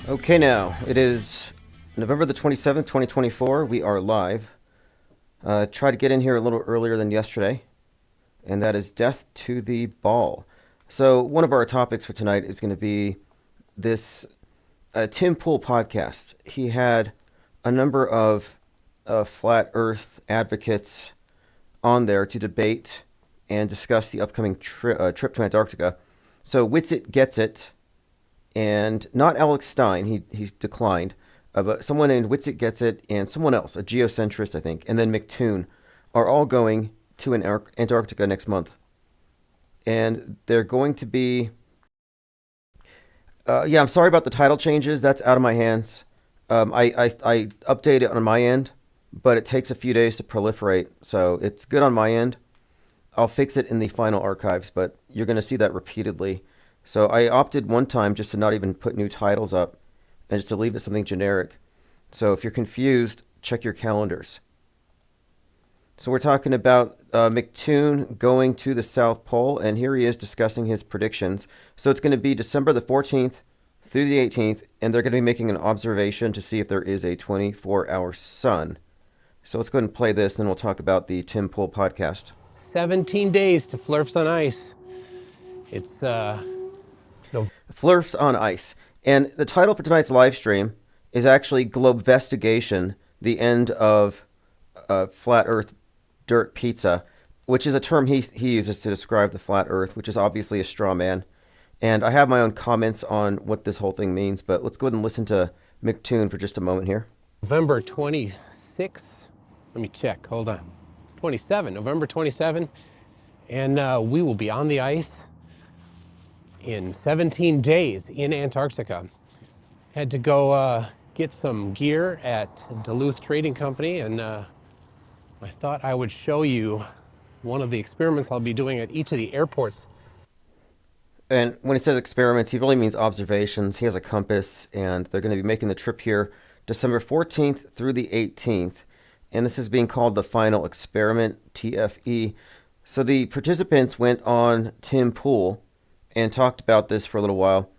Okay, now it is November the 27th, 2024. We are live. Try to get in here a little earlier than yesterday, and that is death to the ball. So, one of our topics for tonight is going to be this Tim Pool podcast. He had a number of flat earth advocates on there to debate and discuss the upcoming trip to Antarctica. So, Witsit Gets It, and not Alex Stein, he declined, but someone named Witsit Gets It and someone else, a geocentrist, I think, and then McToon, are all going to Antarctica next month. And they're going to be... I'm sorry about the title changes. That's out of my hands. I update it on my end, but it takes a few days to proliferate, so it's good on my end. I'll fix it in the final archives, but you're going to see that repeatedly. So I opted one time just to not even put new titles up and just to leave it something generic. So if you're confused, check your calendars. So we're talking about McToon going to the South Pole, and here he is discussing his predictions. So it's going to be December the 14th through the 18th, and they're going to be making an observation to see if there is a 24-hour sun. So let's go ahead and play this, and then we'll talk about the Tim Pool podcast. 17 days to Flurfs on Ice. It's Flurfs on Ice. And the title for tonight's live stream is actually Globevestigation, the end of flat earth dirt pizza, which is a term he uses to describe the flat earth, which is obviously a straw man. And I have my own comments on what this whole thing means, but let's go ahead and listen to McToon for just a moment here. November 26. Let me check. Hold on. 27. November 27. And we will be on the ice in 17 days in Antarctica. Had to go get some gear at Duluth Trading Company, and I thought I would show you one of the experiments I'll be doing at each of the airports. And when he says experiments, he really means observations. He has a compass, and they're going to be making the trip here December 14th through the 18th. And this is being called the Final Experiment, TFE. So the participants went on Tim Pool and talked about this for a little while.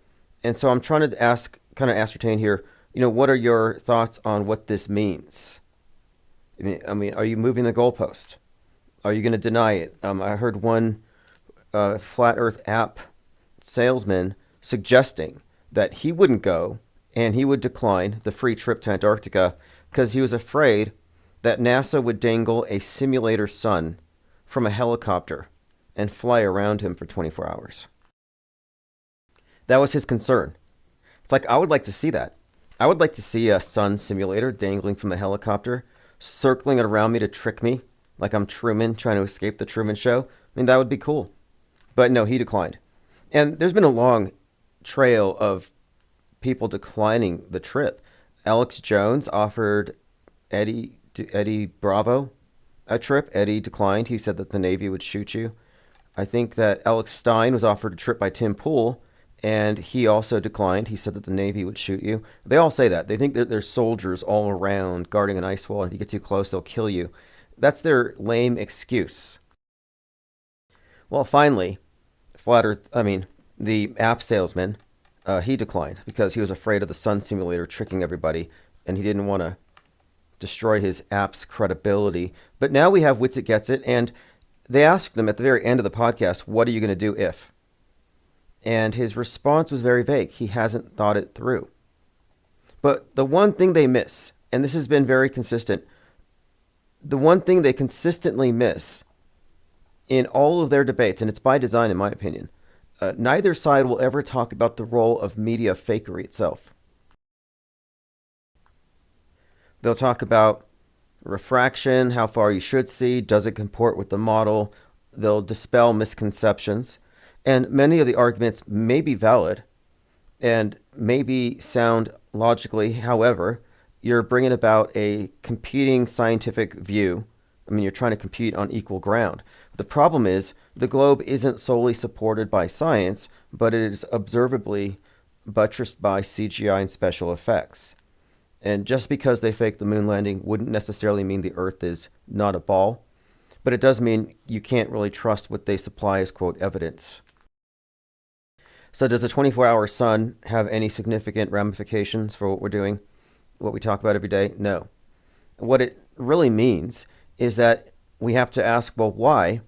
And so I'm trying to ascertain here, what are your thoughts on what this means? I mean, are you moving the goalpost? Are you going to deny it? I heard one Flat Earth app salesman suggesting that he wouldn't go and he would decline the free trip to Antarctica because he was afraid that NASA would dangle a simulator sun from a helicopter and fly around him for 24 hours. That was his concern. It's like, I would like to see that. I would like to see a sun simulator dangling from a helicopter, circling it around me to trick me, like I'm Truman trying to escape the Truman Show. I mean, that would be cool. But no, he declined. And there's been a long trail of people declining the trip. Alex Jones offered Eddie Bravo a trip. Eddie declined. He said that the Navy would shoot you. I think that Alex Stein was offered a trip by Tim Pool, and he also declined. He said that the Navy would shoot you. They all say that. They think that there's soldiers all around guarding an ice wall, and if you get too close, they'll kill you. That's their lame excuse. Well, finally, the app salesman, he declined because he was afraid of the sun simulator tricking everybody, and he didn't want to destroy his app's credibility. But now we have Witsit Gets It, and they asked him at the very end of the podcast, what are you going to do if? And his response was very vague. He hasn't thought it through. But the one thing they miss, and this has been very consistent, the one thing they consistently miss in all of their debates, and it's by design in my opinion, neither side will ever talk about the role of media fakery itself. They'll talk about refraction, how far you should see, does it comport with the model. They'll dispel misconceptions. And many of the arguments may be valid and maybe sound logically. However, you're bringing about a competing scientific view. I mean, you're trying to compete on equal ground. The problem is the globe isn't solely supported by science, but it is observably buttressed by CGI and special effects. And just because they faked the moon landing wouldn't necessarily mean the Earth is not a ball, but it does mean you can't really trust what they supply as, quote, evidence. So does a 24-hour sun have any significant ramifications for what we're doing, what we talk about every day? No. What it really means is that we have to ask, well, why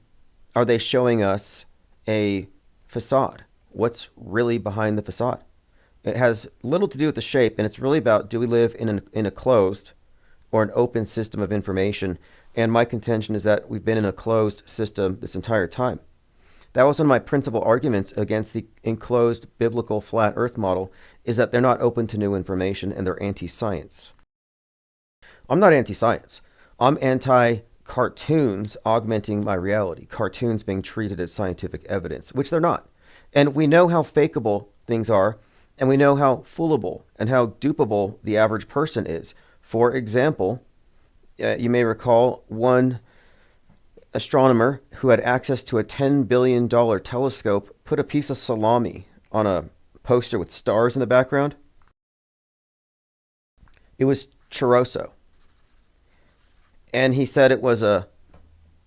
are they showing us a facade? What's really behind the facade? It has little to do with the shape, and it's really about, do we live in a closed or an open system of information? And my contention is that we've been in a closed system this entire time. That was one of my principal arguments against the enclosed biblical flat earth model, is that they're not open to new information and they're anti-science. I'm not anti-science. I'm anti-cartoons augmenting my reality, cartoons being treated as scientific evidence, which they're not. And we know how fakeable things are, and we know how foolable and how dupable the average person is. For example, you may recall one astronomer who had access to a $10 billion telescope put a piece of salami on a poster with stars in the background. It was churroso. And he said it was a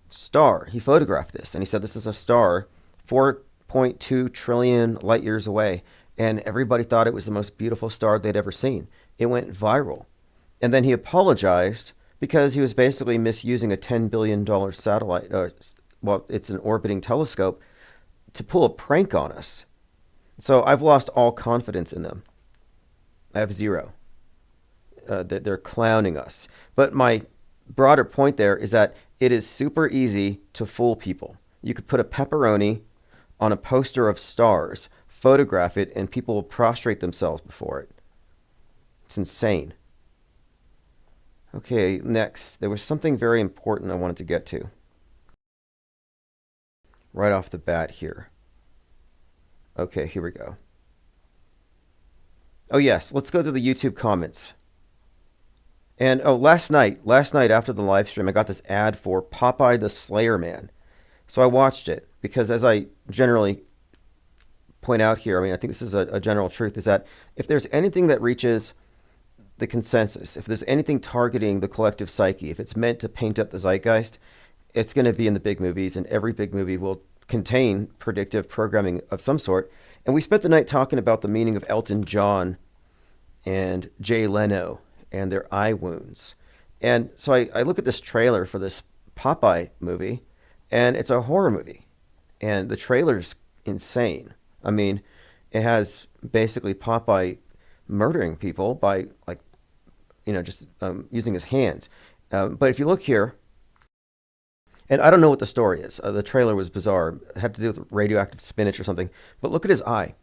star. He photographed this and he said this is a star 4.2 trillion light years away. And everybody thought it was the most beautiful star they'd ever seen. It went viral. And then he apologized because he was basically misusing a $10 billion satellite, well, it's an orbiting telescope, to pull a prank on us. So I've lost all confidence in them. I have zero. They're clowning us. But my broader point there is that it is super easy to fool people. You could put a pepperoni on a poster of stars, photograph it, and people will prostrate themselves before it. It's insane. Okay, next. There was something very important I wanted to get to right off the bat here. Okay, here we go. Oh yes, let's go to the YouTube comments. And last night after the live stream, I got this ad for Popeye the Slayer Man. So I watched it because, as I generally point out here, I mean, I think this is a general truth, is that if there's anything that reaches the consensus, if there's anything targeting the collective psyche, if it's meant to paint up the zeitgeist, it's going to be in the big movies, and every big movie will contain predictive programming of some sort. And we spent the night talking about the meaning of Elton John and Jay Leno and their eye wounds. And so I look at this trailer for this Popeye movie, and it's a horror movie. And the trailer's insane. I mean, it has basically Popeye murdering people by, like, just using his hands. But if you look here, and I don't know what the story is. The trailer was bizarre. It had to do with radioactive spinach or something. But look at his eye.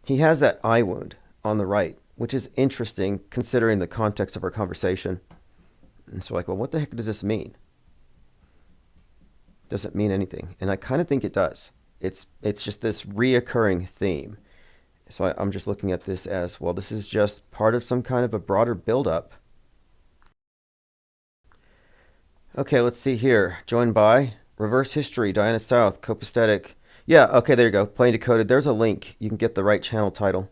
He has that eye wound on the right, which is interesting considering the context of our conversation. And so, like, well, what the heck does this mean? Does it mean anything? And I kind of think it does. It's just this reoccurring theme. So I'm just looking at this as, well, this is just part of some kind of a broader buildup. Okay, let's see here. Joined by Reverse History, Diana South, Copaesthetic. Yeah, okay, there you go. Plain Decoded. There's a link. You can get the right channel title.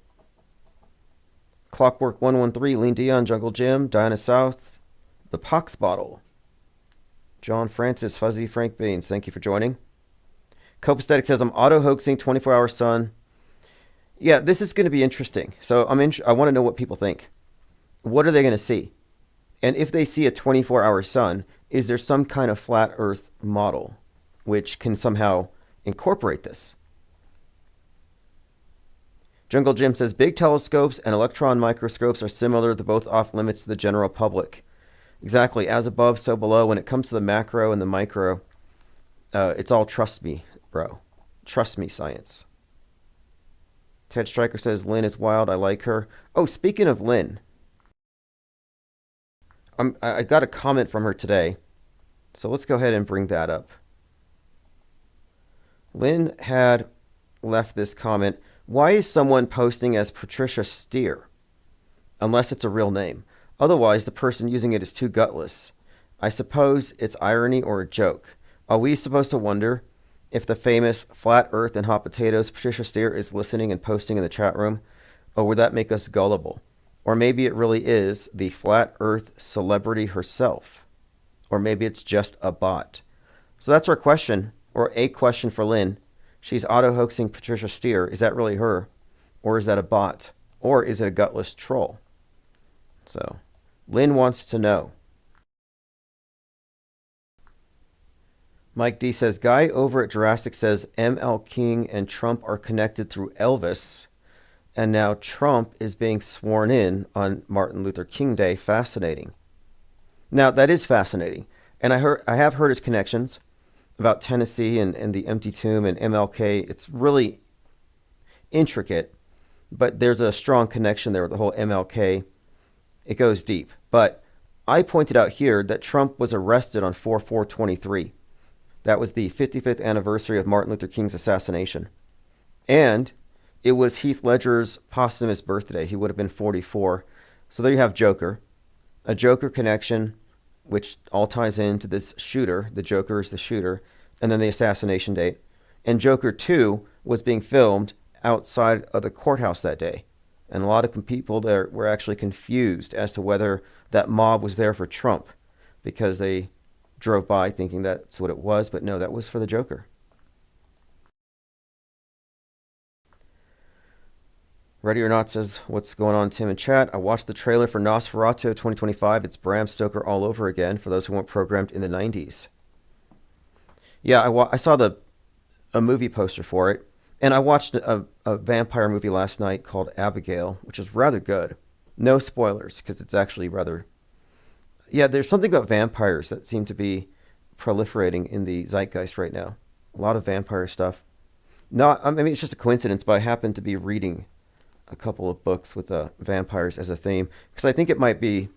Clockwork 113, Lean Dion, Jungle Jim, Diana South, The Pox Bottle. John Francis, Fuzzy Frank Baines, thank you for joining. Copaesthetic says, I'm auto-hoaxing 24-hour sun. Yeah, this is going to be interesting. So I want to know what people think. What are they going to see? And if they see a 24-hour sun, is there some kind of flat earth model which can somehow incorporate this? Jungle Jim says, big telescopes and electron microscopes are similar. They're both off limits to the general public. Exactly. As above, so below. When it comes to the macro and the micro, it's all trust me, bro. Trust me, science. Ted Stryker says, Lynn is wild. I like her. Oh, speaking of Lynn, I got a comment from her today. So let's go ahead and bring that up. Lynn had left this comment. Why is someone posting as Patricia Steer? Unless it's a real name. Otherwise, the person using it is too gutless. I suppose it's irony or a joke. Are we supposed to wonder if the famous Flat Earth and Hot Potatoes Patricia Steer is listening and posting in the chat room? Or would that make us gullible? Or maybe it really is the Flat Earth celebrity herself. Or maybe it's just a bot. So that's our question, or a question for Lynn. She's auto hoaxing Patricia Steer. Is that really her? Or is that a bot? Or is it a gutless troll? So, Lynn wants to know. Mike D says, guy over at Jurassic says ML King and Trump are connected through Elvis, and now Trump is being sworn in on Martin Luther King Day. Fascinating. Now, that is fascinating. And I have heard his connections about Tennessee and the empty tomb and MLK. It's really intricate, but there's a strong connection there with the whole MLK. It goes deep. But I pointed out here that Trump was arrested on 4/4/23. That was the 55th anniversary of Martin Luther King's assassination. And it was Heath Ledger's posthumous birthday. He would have been 44. So there you have Joker. A Joker connection, which all ties into this shooter. The Joker is the shooter. And then the assassination date. And Joker 2 was being filmed outside of the courthouse that day. And a lot of people there were actually confused as to whether that mob was there for Trump, because they drove by thinking that's what it was, but no, that was for the Joker. Ready or Not says, what's going on, Tim, in chat? I watched the trailer for Nosferatu 2025. It's Bram Stoker all over again for those who weren't programmed in the 90s. Yeah, I saw a movie poster for it, and I watched a vampire movie last night called Abigail, which is rather good. No spoilers, because it's actually rather... Yeah, there's something about vampires that seem to be proliferating in the zeitgeist right now. A lot of vampire stuff. I mean, it's just a coincidence, but I happen to be reading a couple of books with vampires as a theme, because I think it might be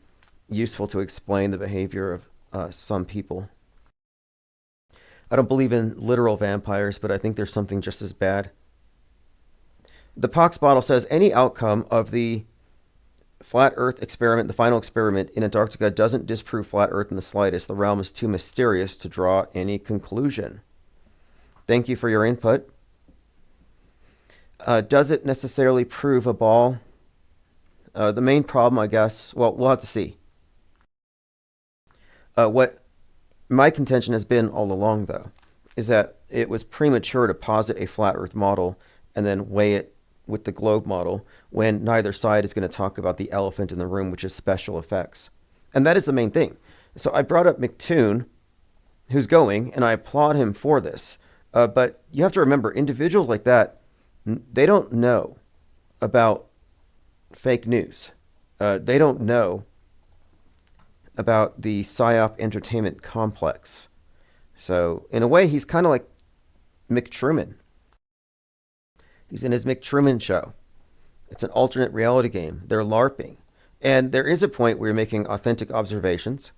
useful to explain the behavior of some people. I don't believe in literal vampires, but I think there's something just as bad. The Pox Bottle says, any outcome of the Flat Earth experiment, the final experiment in Antarctica, doesn't disprove Flat Earth in the slightest. The realm is too mysterious to draw any conclusion. Thank you for your input. Does it necessarily prove a ball? The main problem, I guess, well, we'll have to see. What my contention has been all along, though, is that it was premature to posit a flat Earth model and then weigh it with the globe model when neither side is going to talk about the elephant in the room, which is special effects. And that is the main thing. So I brought up McToon, who's going, and I applaud him for this. But you have to remember, individuals like that, they don't know about fake news. They don't know about the PSYOP entertainment complex. So in a way, he's kind of like McTruman. He's in his McTruman show. It's an alternate reality game. They're LARPing. And there is a point where you're making authentic observations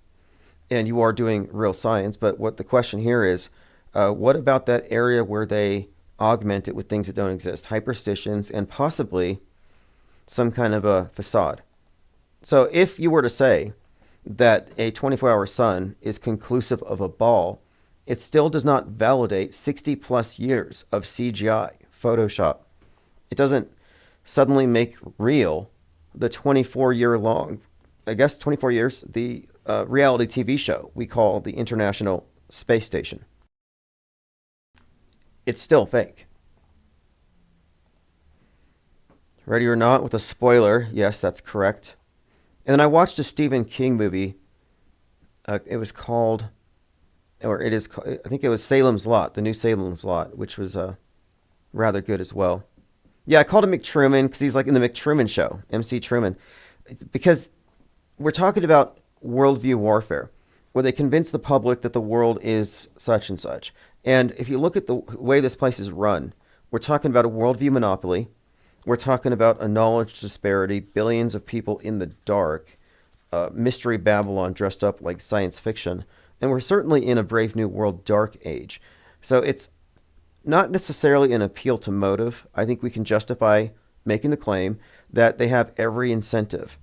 and you are doing real science. But what the question here is, what about that area where they augment it with things that don't exist? Hyperstitions and possibly some kind of a facade. So if you were to say that a 24-hour sun is conclusive of a ball, it still does not validate 60 plus years of CGI, Photoshop. It doesn't suddenly make real the 24-year-long, I guess 24 years, the reality TV show we call the International Space Station. It's still fake. Ready or Not with a spoiler. Yes, that's correct. And then I watched a Stephen King movie. It was called, or it is, I think it was Salem's Lot, the new Salem's Lot, which was rather good as well. Yeah, I called him McTruman because he's like in the McTruman show, MC Truman. Because we're talking about worldview warfare, where they convince the public that the world is such and such. And if you look at the way this place is run, we're talking about a worldview monopoly. We're talking about a knowledge disparity, billions of people in the dark, mystery Babylon dressed up like science fiction. And we're certainly in a Brave New World dark age. So it's not necessarily an appeal to motive. I think we can justify making the claim that they have every incentive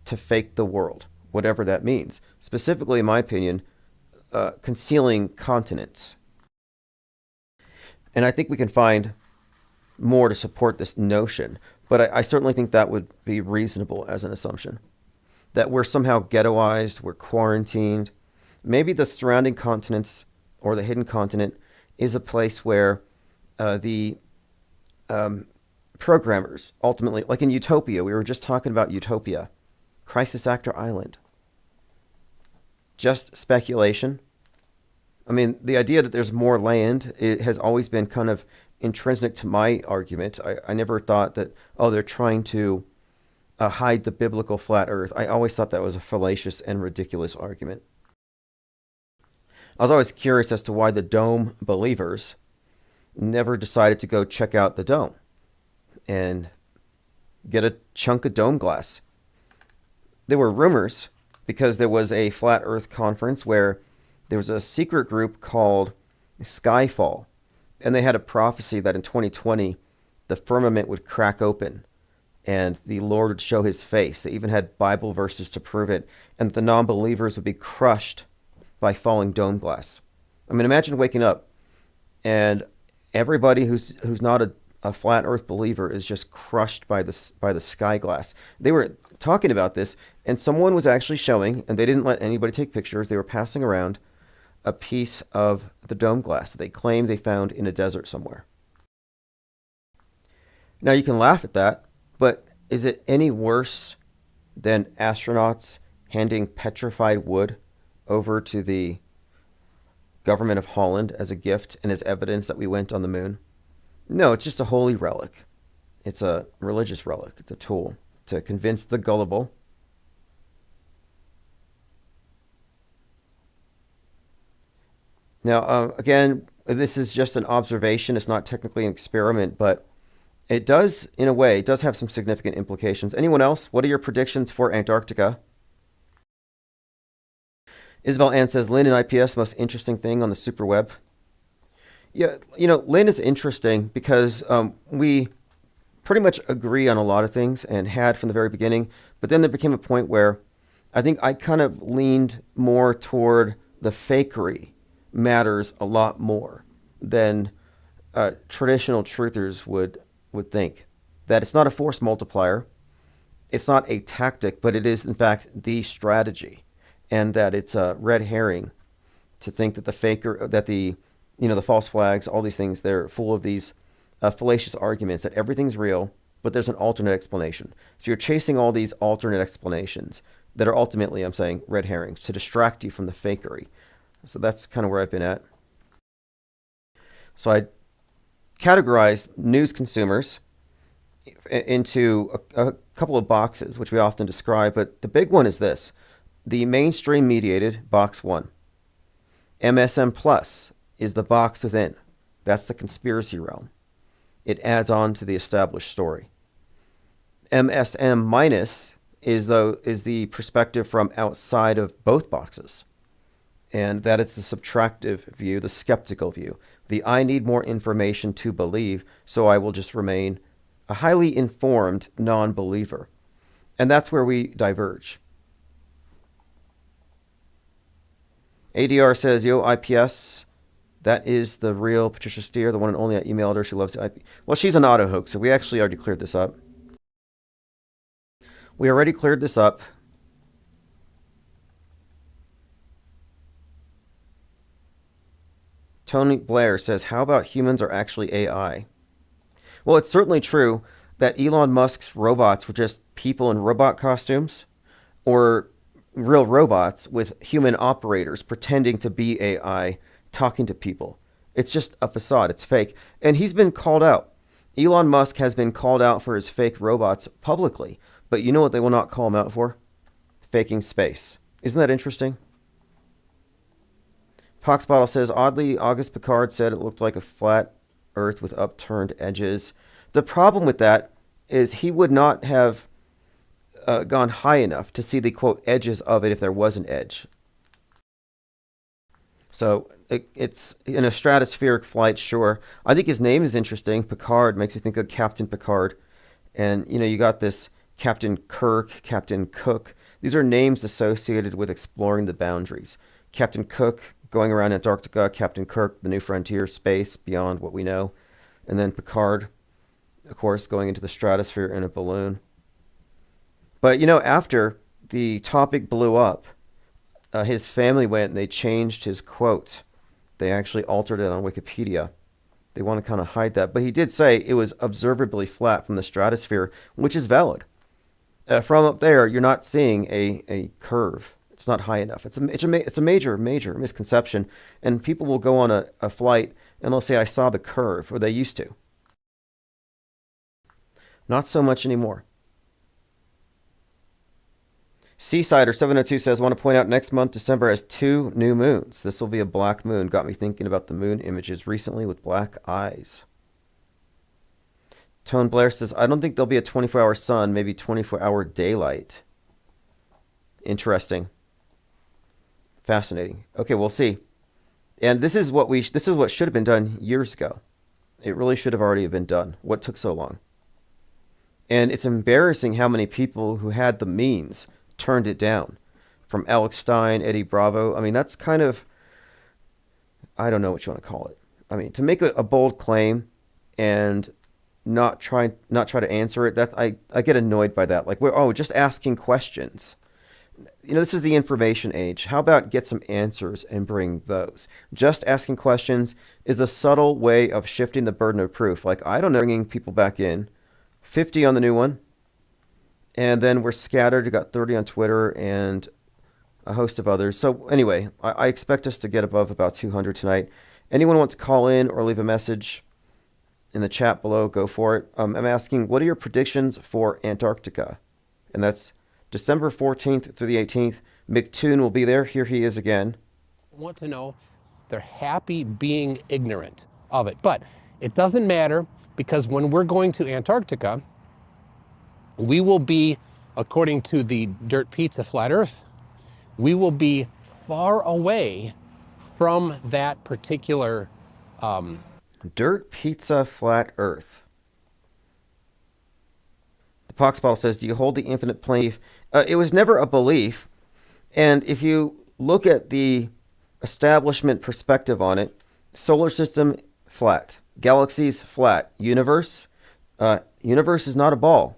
to fake the world, whatever that means. Specifically, in my opinion, concealing continents. And I think we can find more to support this notion. But I certainly think that would be reasonable as an assumption. That we're somehow ghettoized, we're quarantined. Maybe the surrounding continents or the hidden continent is a place where the programmers ultimately, like in Utopia, we were just talking about Utopia, Crisis Actor Island. Just speculation. I mean, the idea that there's more land, it has always been kind of intrinsic to my argument. I never thought that, oh, they're trying to hide the biblical flat earth. I always thought that was a fallacious and ridiculous argument. I was always curious as to why the dome believers never decided to go check out the dome and get a chunk of dome glass. There were rumors because there was a flat earth conference where there was a secret group called Skyfall, and they had a prophecy that in 2020 the firmament would crack open and the Lord would show his face. They even had Bible verses to prove it, and the non-believers would be crushed by falling dome glass. I mean, imagine waking up and everybody who's not a flat earth believer is just crushed by the sky glass. They were talking about this, and someone was actually showing, and they didn't let anybody take pictures, they were passing around a piece of the dome glass that they claimed they found in a desert somewhere. Now you can laugh at that, but is it any worse than astronauts handing petrified wood over to the government of Holland as a gift and as evidence that we went on the moon? No, it's just a holy relic. It's a religious relic. It's a tool to convince the gullible. Now, again, this is just an observation. It's not technically an experiment, but it does, in a way, it does have some significant implications. Anyone else? What are your predictions for Antarctica? Isabel Ann says, Lynn and IPS, most interesting thing on the superweb. Yeah, Lynn is interesting because we pretty much agree on a lot of things and had from the very beginning. But then there became a point where I think I kind of leaned more toward the fakery matters a lot more than traditional truthers would think. That it's not a force multiplier, it's not a tactic, but it is in fact the strategy, and that it's a red herring to think that the false flags, all these things, they're full of these fallacious arguments that everything's real, but there's an alternate explanation. So you're chasing all these alternate explanations that are ultimately, I'm saying, red herrings to distract you from the fakery. So that's kind of where I've been at. So I categorize news consumers into a couple of boxes, which we often describe, but the big one is this: the mainstream mediated, box one. MSM plus is the box within. That's the conspiracy realm. It adds on to the established story. MSM minus is the perspective from outside of both boxes. And that is the subtractive view, the skeptical view. The I need more information to believe, so I will just remain a highly informed non-believer. And that's where we diverge. ADR says, yo, IPS, that is the real Patricia Steer, the one and only. I emailed her. She loves the IP. Well, she's an auto hoaxer. We actually already cleared this up. We already cleared this up. Tony Blair says, how about humans are actually AI? Well, it's certainly true that Elon Musk's robots were just people in robot costumes, or real robots with human operators pretending to be AI talking to people. It's just a facade. It's fake. And he's been called out. Elon Musk has been called out for his fake robots publicly. But you know what they will not call him out for? Faking space. Isn't that interesting? Poxbottle says, oddly, Auguste Piccard said it looked like a flat earth with upturned edges. The problem with that is he would not have gone high enough to see the, quote, edges of it if there was an edge. So it's in a stratospheric flight, sure. I think his name is interesting. Picard makes me think of Captain Picard. And, you got this Captain Kirk, Captain Cook. These are names associated with exploring the boundaries. Captain Cook going around Antarctica, Captain Kirk, the new frontier, space beyond what we know. And then Picard, of course, going into the stratosphere in a balloon. But, after the topic blew up, his family went and they changed his quote. They actually altered it on Wikipedia. They want to kind of hide that. But he did say it was observably flat from the stratosphere, which is valid. From up there, you're not seeing a curve. It's not high enough. It's a major misconception. And people will go on a flight and they'll say, I saw the curve, or they used to. Not so much anymore. Seasider 702 says, I want to point out next month, December, has 2 new moons. This will be a black moon. Got me thinking about the moon images recently with black eyes. Tone Blair says, I don't think there'll be a 24-hour sun, maybe 24-hour daylight. Interesting. Fascinating. Okay, we'll see. And this is what should have been done years ago. It really should have already been done. What took so long? And it's embarrassing how many people who had the means turned it down. From Alex Stein, Eddie Bravo. I mean, that's kind of, I don't know what you want to call it. I mean, to make a bold claim and not try to answer it, that I get annoyed by that. Like, we're just asking questions. You know, this is the information age. How about get some answers and bring those? Just asking questions is a subtle way of shifting the burden of proof. Like, I don't know, bringing people back in. 50 on the new one. And then we're scattered. We got 30 on Twitter and a host of others. So anyway, I expect us to get above about 200 tonight. Anyone wants to call in or leave a message in the chat below, go for it. I'm asking, what are your predictions for Antarctica? And that's December 14th through the 18th. McToon will be there. Here he is again. Want to know, they're happy being ignorant of it. But it doesn't matter, because when we're going to Antarctica, we will be, according to the Dirt Pizza Flat Earth, we will be far away from that particular Dirt Pizza Flat Earth. The Pox Bottle says, do you hold the infinite plane? It was never a belief. And if you look at the establishment perspective on it, solar system, flat. Galaxies, flat. Universe is not a ball.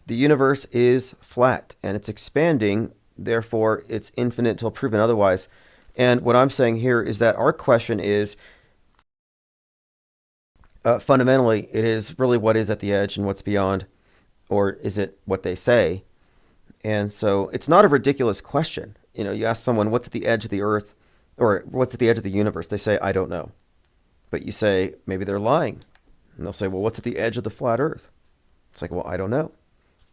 The universe is flat, and it's expanding. Therefore, it's infinite until proven otherwise. And what I'm saying here is that our question is, fundamentally, it is really what is at the edge and what's beyond, or is it what they say? And so it's not a ridiculous question. You know, you ask someone, what's at the edge of the earth, or what's at the edge of the universe? They say, I don't know. But you say, maybe they're lying. And they'll say, well, what's at the edge of the flat earth? It's like, well, I don't know.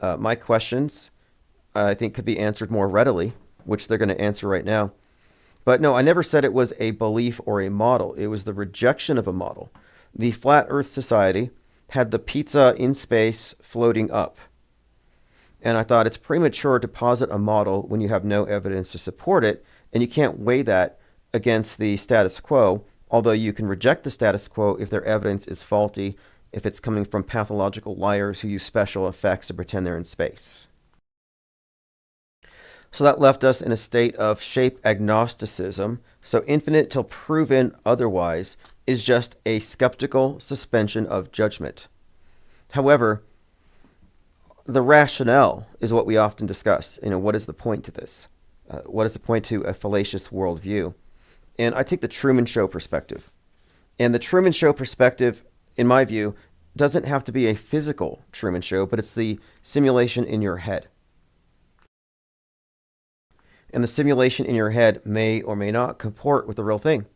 My questions, I think, could be answered more readily, which they're going to answer right now. But no, I never said it was a belief or a model. It was the rejection of a model. The Flat Earth Society had the pizza in space floating up. And I thought it's premature to posit a model when you have no evidence to support it, and you can't weigh that against the status quo, although you can reject the status quo if their evidence is faulty, if it's coming from pathological liars who use special effects to pretend they're in space. So that left us in a state of shape agnosticism. So infinite till proven otherwise is just a skeptical suspension of judgment. However, the rationale is what we often discuss. You know, what is the point to this? What is the point to a fallacious worldview? And I take the Truman Show perspective. And the Truman Show perspective, in my view, doesn't have to be a physical Truman Show, but it's the simulation in your head. And the simulation in your head may or may not comport with the real thing.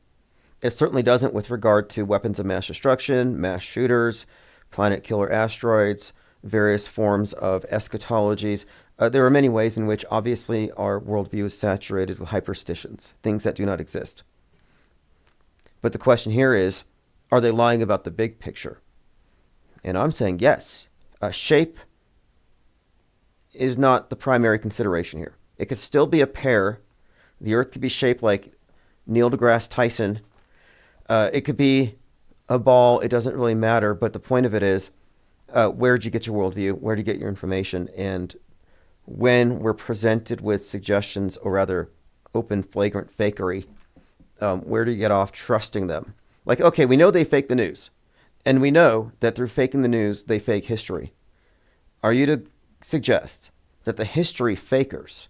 It certainly doesn't with regard to weapons of mass destruction, mass shooters, planet killer asteroids, various forms of eschatologies. There are many ways in which, obviously, our worldview is saturated with hyperstitions, things that do not exist. But the question here is, are they lying about the big picture? And I'm saying yes. Shape is not the primary consideration here. It could still be a pear. The Earth could be shaped like Neil deGrasse Tyson. It could be a ball. It doesn't really matter. But the point of it is, where did you get your worldview? Where did you get your information? And when we're presented with suggestions, or rather open flagrant fakery, where do you get off trusting them? Like, okay, we know they fake the news. And we know that through faking the news, they fake history. Are you to suggest that the history fakers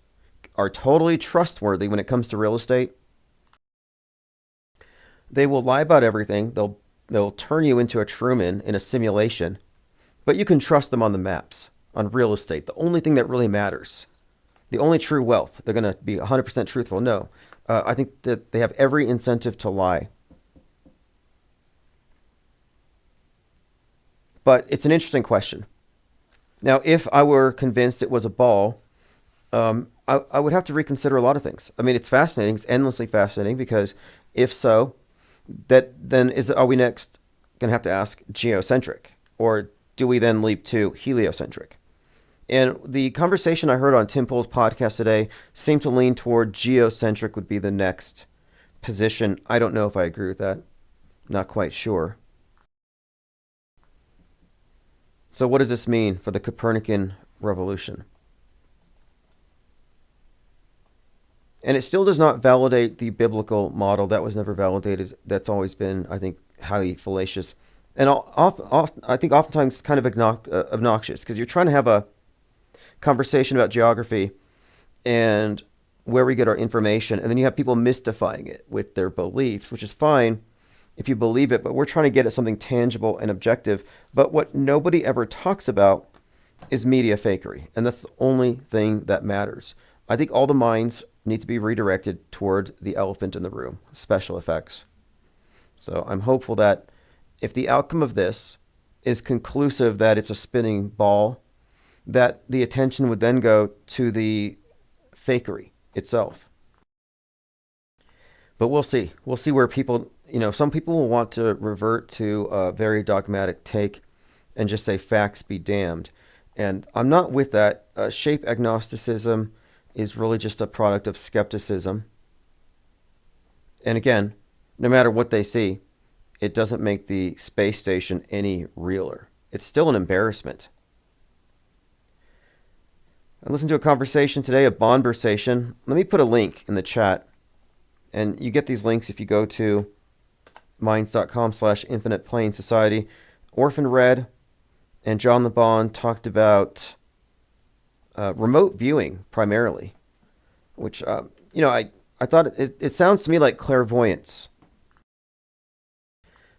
are totally trustworthy when it comes to real estate? They will lie about everything. They'll They'll turn you into a Truman in a simulation, but you can trust them on the maps, on real estate, the only thing that really matters. The only true wealth. They're going to be 100% truthful. No. I think that they have every incentive to lie. But it's an interesting question. Now, if I were convinced it was a ball, I would have to reconsider a lot of things. I mean, it's fascinating. It's endlessly fascinating because if so, are we next going to have to ask geocentric? Or do we then leap to heliocentric? And the conversation I heard on Tim Pool's podcast today seemed to lean toward geocentric would be the next position. I don't know if I agree with that. Not quite sure. So what does this mean for the Copernican revolution? And it still does not validate the biblical model. That was never validated. That's always been, I think, highly fallacious. And I think oftentimes kind of obnoxious because you're trying to have a conversation about geography and where we get our information. And then you have people mystifying it with their beliefs, which is fine if you believe it. But we're trying to get at something tangible and objective. But what nobody ever talks about is media fakery. And that's the only thing that matters. I think all the minds need to be redirected toward the elephant in the room, special effects. So I'm hopeful that if the outcome of this is conclusive that it's a spinning ball, that the attention would then go to the fakery itself. But we'll see. We'll see where people, some people will want to revert to a very dogmatic take and just say facts be damned. And I'm not with that. Shape agnosticism is really just a product of skepticism. And again, no matter what they see, it doesn't make the space station any realer. It's still an embarrassment. I listened to a conversation today, a Bonversation. Let me put a link in the chat. And you get these links if you go to minds.com/Infinite Plane Society. Orphan Red and John the Bond talked about remote viewing primarily, which, I thought it sounds to me like clairvoyance.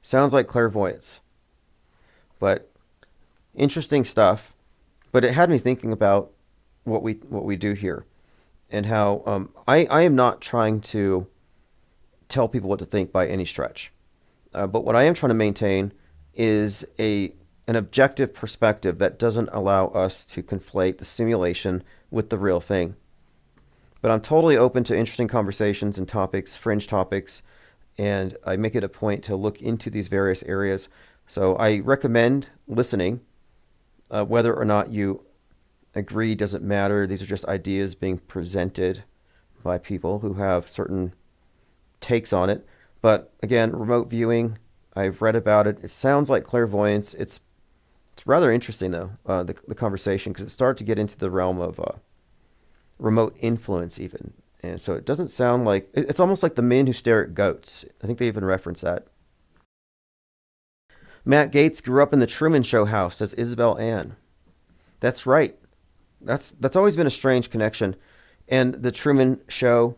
Sounds like clairvoyance. But interesting stuff. But it had me thinking about what we do here and how I am not trying to tell people what to think by any stretch. But what I am trying to maintain is an objective perspective that doesn't allow us to conflate the simulation with the real thing. But I'm totally open to interesting conversations and topics, fringe topics, and I make it a point to look into these various areas. So I recommend listening. Whether or not you agree doesn't matter. These are just ideas being presented by people who have certain takes on it. But again, remote viewing, I've read about it. It sounds like clairvoyance. It's rather interesting, though, the conversation, because it started to get into the realm of remote influence even. And so it doesn't sound like, it's almost like the men who stare at goats. I think they even reference that. Matt Gaetz grew up in the Truman Show house, says Isabel Ann. That's right. That's always been a strange connection. And the Truman Show.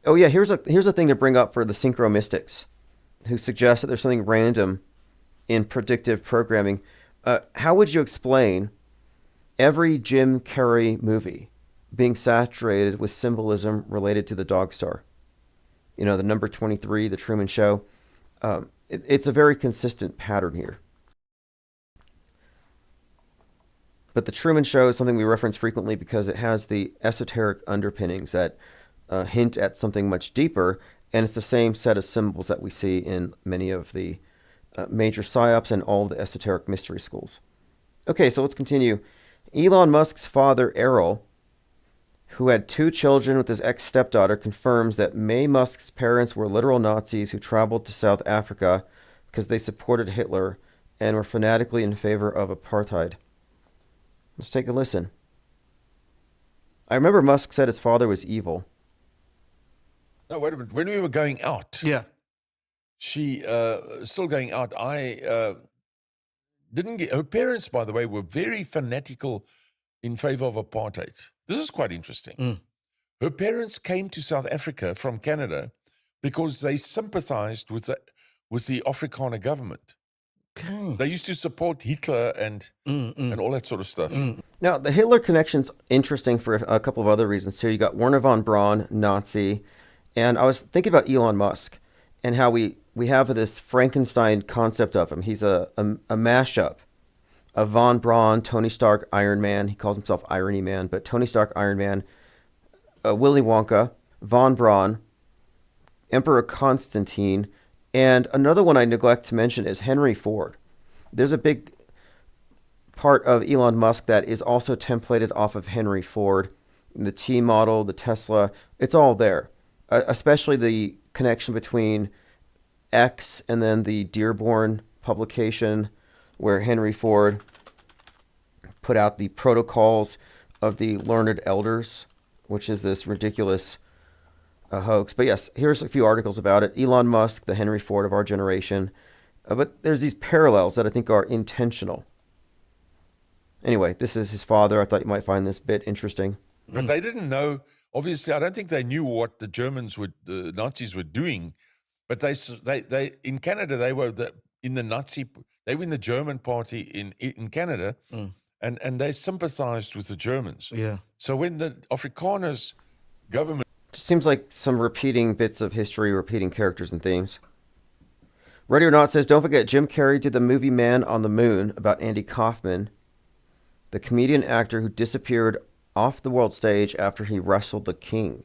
Oh yeah, here's a thing to bring up for the synchro mystics who suggest that there's something random in predictive programming. How would you explain every Jim Carrey movie being saturated with symbolism related to the dog star? The number 23, the Truman Show. It's a very consistent pattern here. But the Truman Show is something we reference frequently because it has the esoteric underpinnings that hint at something much deeper, and it's the same set of symbols that we see in many of the major psyops and all of the esoteric mystery schools. Okay, so let's continue. Elon Musk's father, Errol, who had 2 children with his ex-stepdaughter, confirms that May Musk's parents were literal Nazis who traveled to South Africa because they supported Hitler and were fanatically in favor of apartheid. Let's take a listen. I remember Musk said his father was evil. No, wait a minute. When we were going out, Yeah. she still going out. I didn't get her parents. By the way, were very fanatical in favor of apartheid. This is quite interesting. Her parents came to South Africa from Canada because they sympathized with with the Afrikaner government. Okay. They used to support Hitler and all that sort of stuff. Now, the Hitler connection's interesting for a couple of other reasons too. You got Werner von Braun, Nazi, and I was thinking about Elon Musk and how we have this Frankenstein concept of him. He's a mashup of von Braun, Tony Stark, Iron Man. He calls himself Irony Man, but Tony Stark, Iron Man, Willy Wonka, von Braun, Emperor Constantine, and another one I neglect to mention is Henry Ford. There's a big part of Elon Musk that is also templated off of Henry Ford. The T model, the Tesla, it's all there. Especially the connection between X and then the Dearborn publication where Henry Ford put out the protocols of the learned elders, which is this ridiculous hoax. But yes, here's a few articles about it. Elon Musk, the Henry Ford of our generation. But there's these parallels that I think are intentional. Anyway, this is his father. I thought you might find this bit interesting. But they didn't know. Obviously, I don't think they knew what the Nazis were doing. But they in Canada, they were in the German party in Canada, and they sympathized with the Germans. Yeah. So when the Afrikaners government, Just seems like some repeating bits of history, repeating characters and themes. Ready or Not says, don't forget Jim Carrey did the movie Man on the Moon about Andy Kaufman, the comedian actor who disappeared off the world stage after he wrestled the king.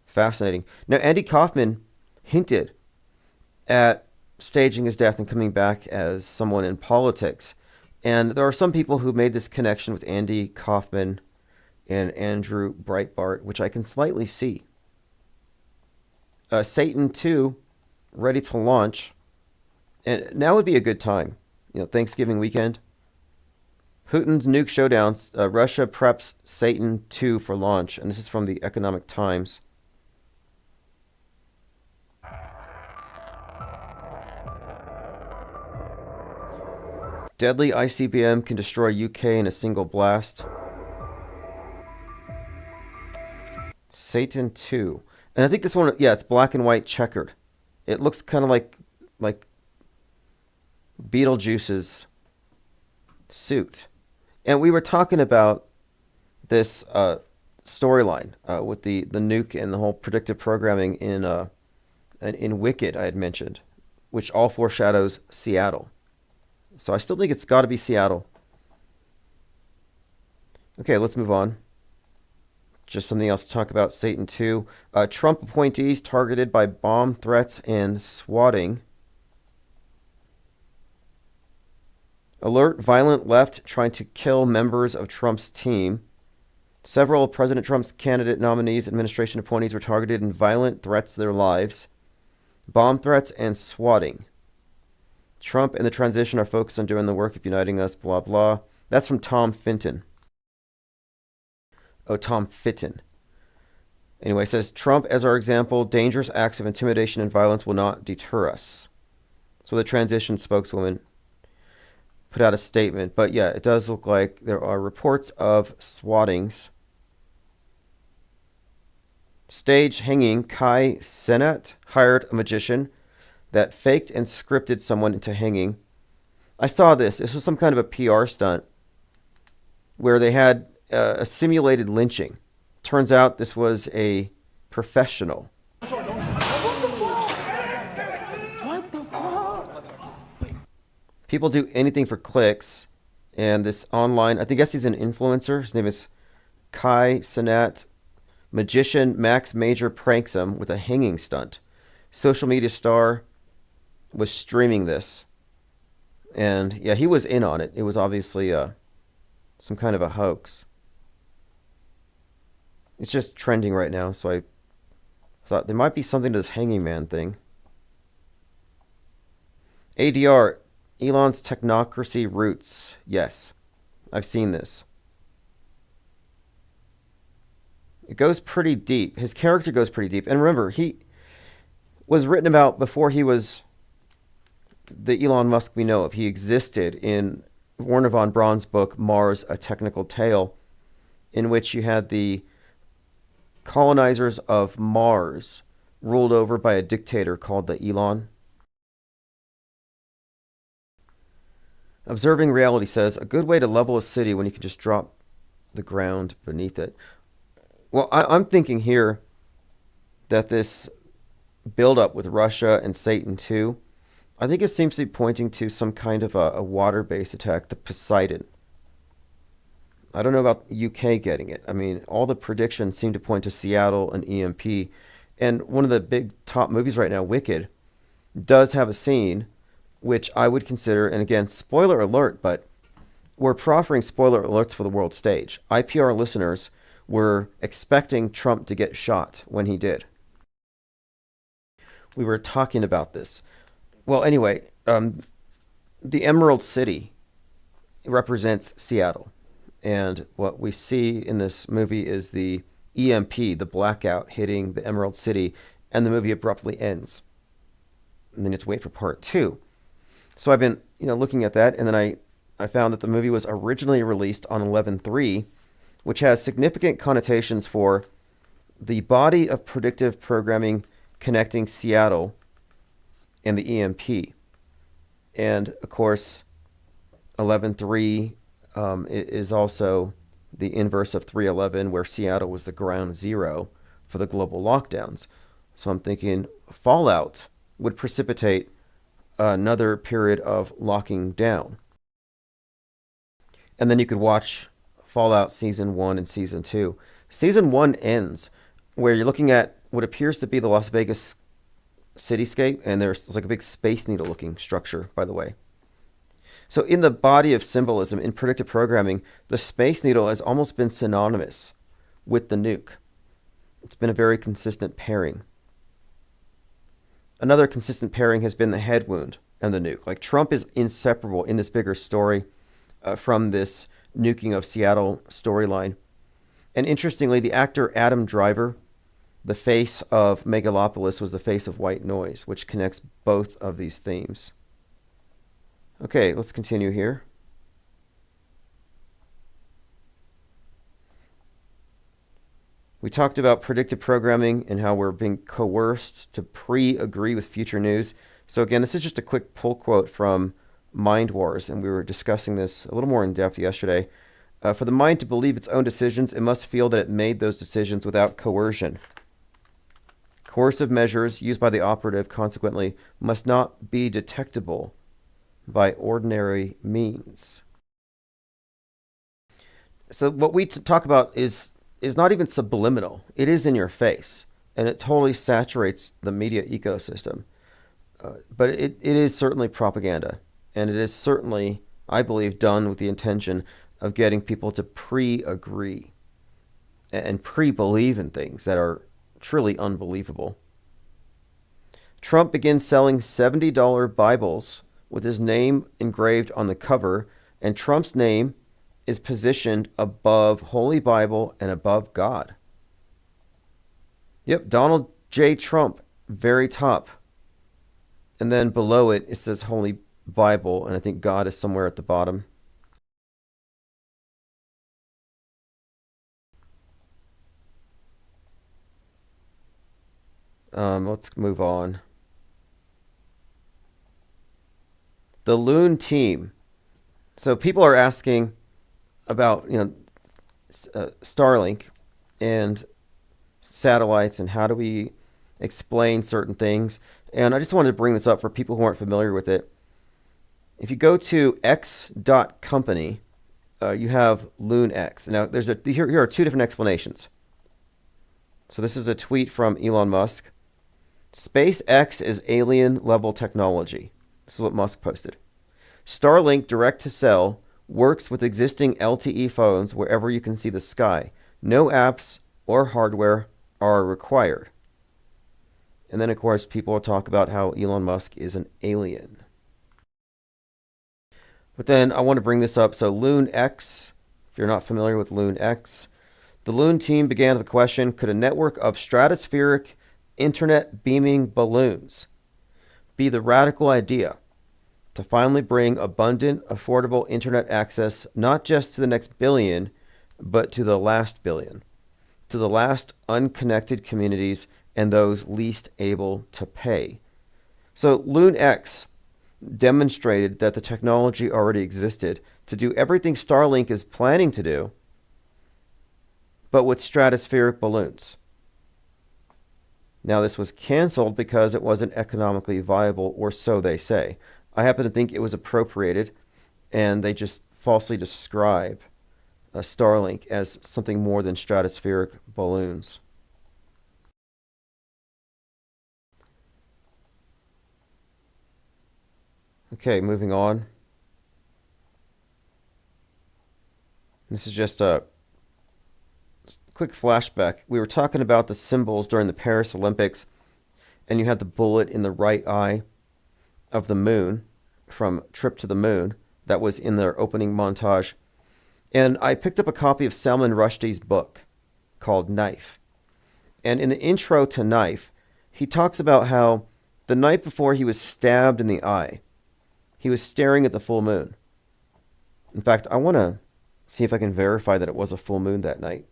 Fascinating. Now, Andy Kaufman hinted at staging his death and coming back as someone in politics. And there are some people who made this connection with Andy Kaufman and Andrew Breitbart, which I can slightly see. Satan 2, ready to launch. And now would be a good time. Thanksgiving weekend. Putin's nuke showdown. Russia preps Satan 2 for launch. And this is from the Economic Times. Deadly ICBM can destroy UK in a single blast. Satan 2. And I think this one, it's black and white checkered. It looks kind of like Beetlejuice's suit. And we were talking about this storyline with the nuke and the whole predictive programming in Wicked I had mentioned, which all foreshadows Seattle. So I still think it's got to be Seattle. Okay, let's move on. Just something else to talk about. Satan 2. Trump appointees targeted by bomb threats and swatting. Alert, violent left trying to kill members of Trump's team. Several of President Trump's candidate nominees, administration appointees were targeted in violent threats to their lives. Bomb threats and swatting. Trump and the transition are focused on doing the work of uniting us, blah, blah. That's from Tom Fitton. Oh, Tom Fitton. Anyway, it says, Trump as our example, dangerous acts of intimidation and violence will not deter us. So the transition spokeswoman put out a statement. But yeah, it does look like there are reports of swattings. Stage hanging. Kai Cenat hired a magician that faked and scripted someone into hanging. I saw this. This was some kind of a PR stunt where they had a simulated lynching. Turns out this was a professional. What the fuck? People do anything for clicks. And this online, I guess he's an influencer. His name is Kai Cenat. Magician Max Major pranks him with a hanging stunt. Social media star was streaming this. And yeah, he was in on it. It was obviously some kind of a hoax. It's just trending right now, so I thought there might be something to this hanging man thing. ADR, Elon's technocracy roots. Yes, I've seen this. It goes pretty deep. His character goes pretty deep. And remember, he was written about before he was the Elon Musk we know of. He existed in Werner von Braun's book, Mars, A Technical Tale, in which you had the colonizers of Mars ruled over by a dictator called the Elon. Observing reality says a good way to level a city when you can just drop the ground beneath it. Well, I'm thinking here that this buildup with Russia and Satan too, I think it seems to be pointing to some kind of a water-based attack, the Poseidon. I don't know about UK getting it. I mean, all the predictions seem to point to Seattle and EMP. And one of the big top movies right now, Wicked, does have a scene which I would consider, and again, spoiler alert, but we're proffering spoiler alerts for the world stage. IPR listeners were expecting Trump to get shot when he did. We were talking about this. Well, anyway, the Emerald City represents Seattle. And what we see in this movie is the EMP, the blackout hitting the Emerald City, and the movie abruptly ends. And then you have to wait for part 2. So I've been, looking at that, and then I found that the movie was originally released on 11/3, which has significant connotations for the body of predictive programming connecting Seattle and the EMP. And of course, 11/3 is also the inverse of 3/11, where Seattle was the ground zero for the global lockdowns. So I'm thinking Fallout would precipitate another period of locking down. And then you could watch Fallout Season 1 and Season 2. Season 1 ends where you're looking at what appears to be the Las Vegas cityscape, and there's like a big Space Needle looking structure, by the way. So in the body of symbolism in predictive programming, the Space Needle has almost been synonymous with the nuke. It's been a very consistent pairing. Another consistent pairing has been the head wound and the nuke. Like, Trump is inseparable in this bigger story from this nuking of Seattle storyline. And interestingly, the actor Adam Driver, the face of Megalopolis, was the face of White Noise, which connects both of these themes. Okay, let's continue here. We talked about predictive programming and how we're being coerced to pre-agree with future news. So again, this is just a quick pull quote from Mind Wars, and we were discussing this a little more in depth yesterday. For the mind to believe its own decisions, it must feel that it made those decisions without coercion. Coercive measures used by the operative, consequently, must not be detectable by ordinary means. So what we talk about is not even subliminal. It is in your face, and it totally saturates the media ecosystem. But it is certainly propaganda, and it is certainly, I believe, done with the intention of getting people to pre-agree and pre-believe in things that are truly unbelievable. Trump begins selling $70 Bibles with his name engraved on the cover, and Trump's name is positioned above Holy Bible and above God. Yep, Donald J. Trump, very top. And then below it, it says Holy Bible, and I think God is somewhere at the bottom. Let's move on. The Loon Team. So people are asking about, Starlink and satellites and how do we explain certain things. And I just wanted to bring this up for people who aren't familiar with it. If you go to x.company, you have LoonX. Now, here are two different explanations. So this is a tweet from Elon Musk. SpaceX is alien-level technology. This is what Musk posted. Starlink direct-to-cell works with existing LTE phones wherever you can see the sky. No apps or hardware are required. And then, of course, people will talk about how Elon Musk is an alien. But then I want to bring this up. So LoonX, if you're not familiar with LoonX, the Loon team began with the question, could a network of stratospheric internet beaming balloons be the radical idea to finally bring abundant, affordable internet access not just to the next billion, but to the last billion, to the last unconnected communities and those least able to pay? So LoonX demonstrated that the technology already existed to do everything Starlink is planning to do, but with stratospheric balloons. Now, this was canceled because it wasn't economically viable, or so they say. I happen to think it was appropriated, and they just falsely describe Starlink as something more than stratospheric balloons. Okay, moving on. This is just a quick flashback. We were talking about the symbols during the Paris Olympics, and you had the bullet in the right eye of the moon from Trip to the Moon. That was in their opening montage. And I picked up a copy of Salman Rushdie's book called Knife. And in the intro to Knife, he talks about how the night before he was stabbed in the eye, he was staring at the full moon. In fact, I want to see if I can verify that it was a full moon that night.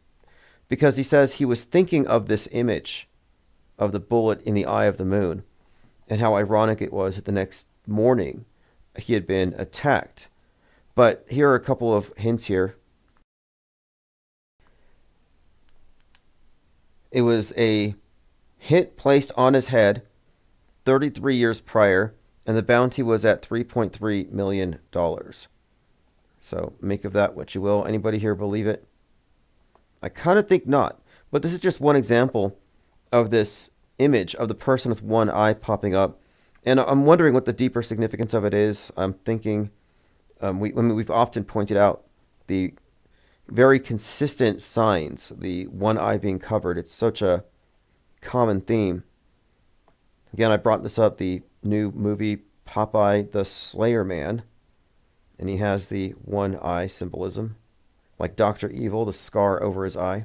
Because he says he was thinking of this image of the bullet in the eye of the moon, and how ironic it was that the next morning he had been attacked. But here are a couple of hints here. It was a hit placed on his head 33 years prior, and the bounty was at $3.3 million. So make of that what you will. Anybody here believe it? I kind of think not, but this is just one example of this image of the person with one eye popping up, and I'm wondering what the deeper significance of it is. I'm thinking we've often pointed out the very consistent signs, the one eye being covered. It's such a common theme. Again, I brought this up, the new movie Popeye the Slayer Man, and he has the one eye symbolism, like Dr. Evil, the scar over his eye.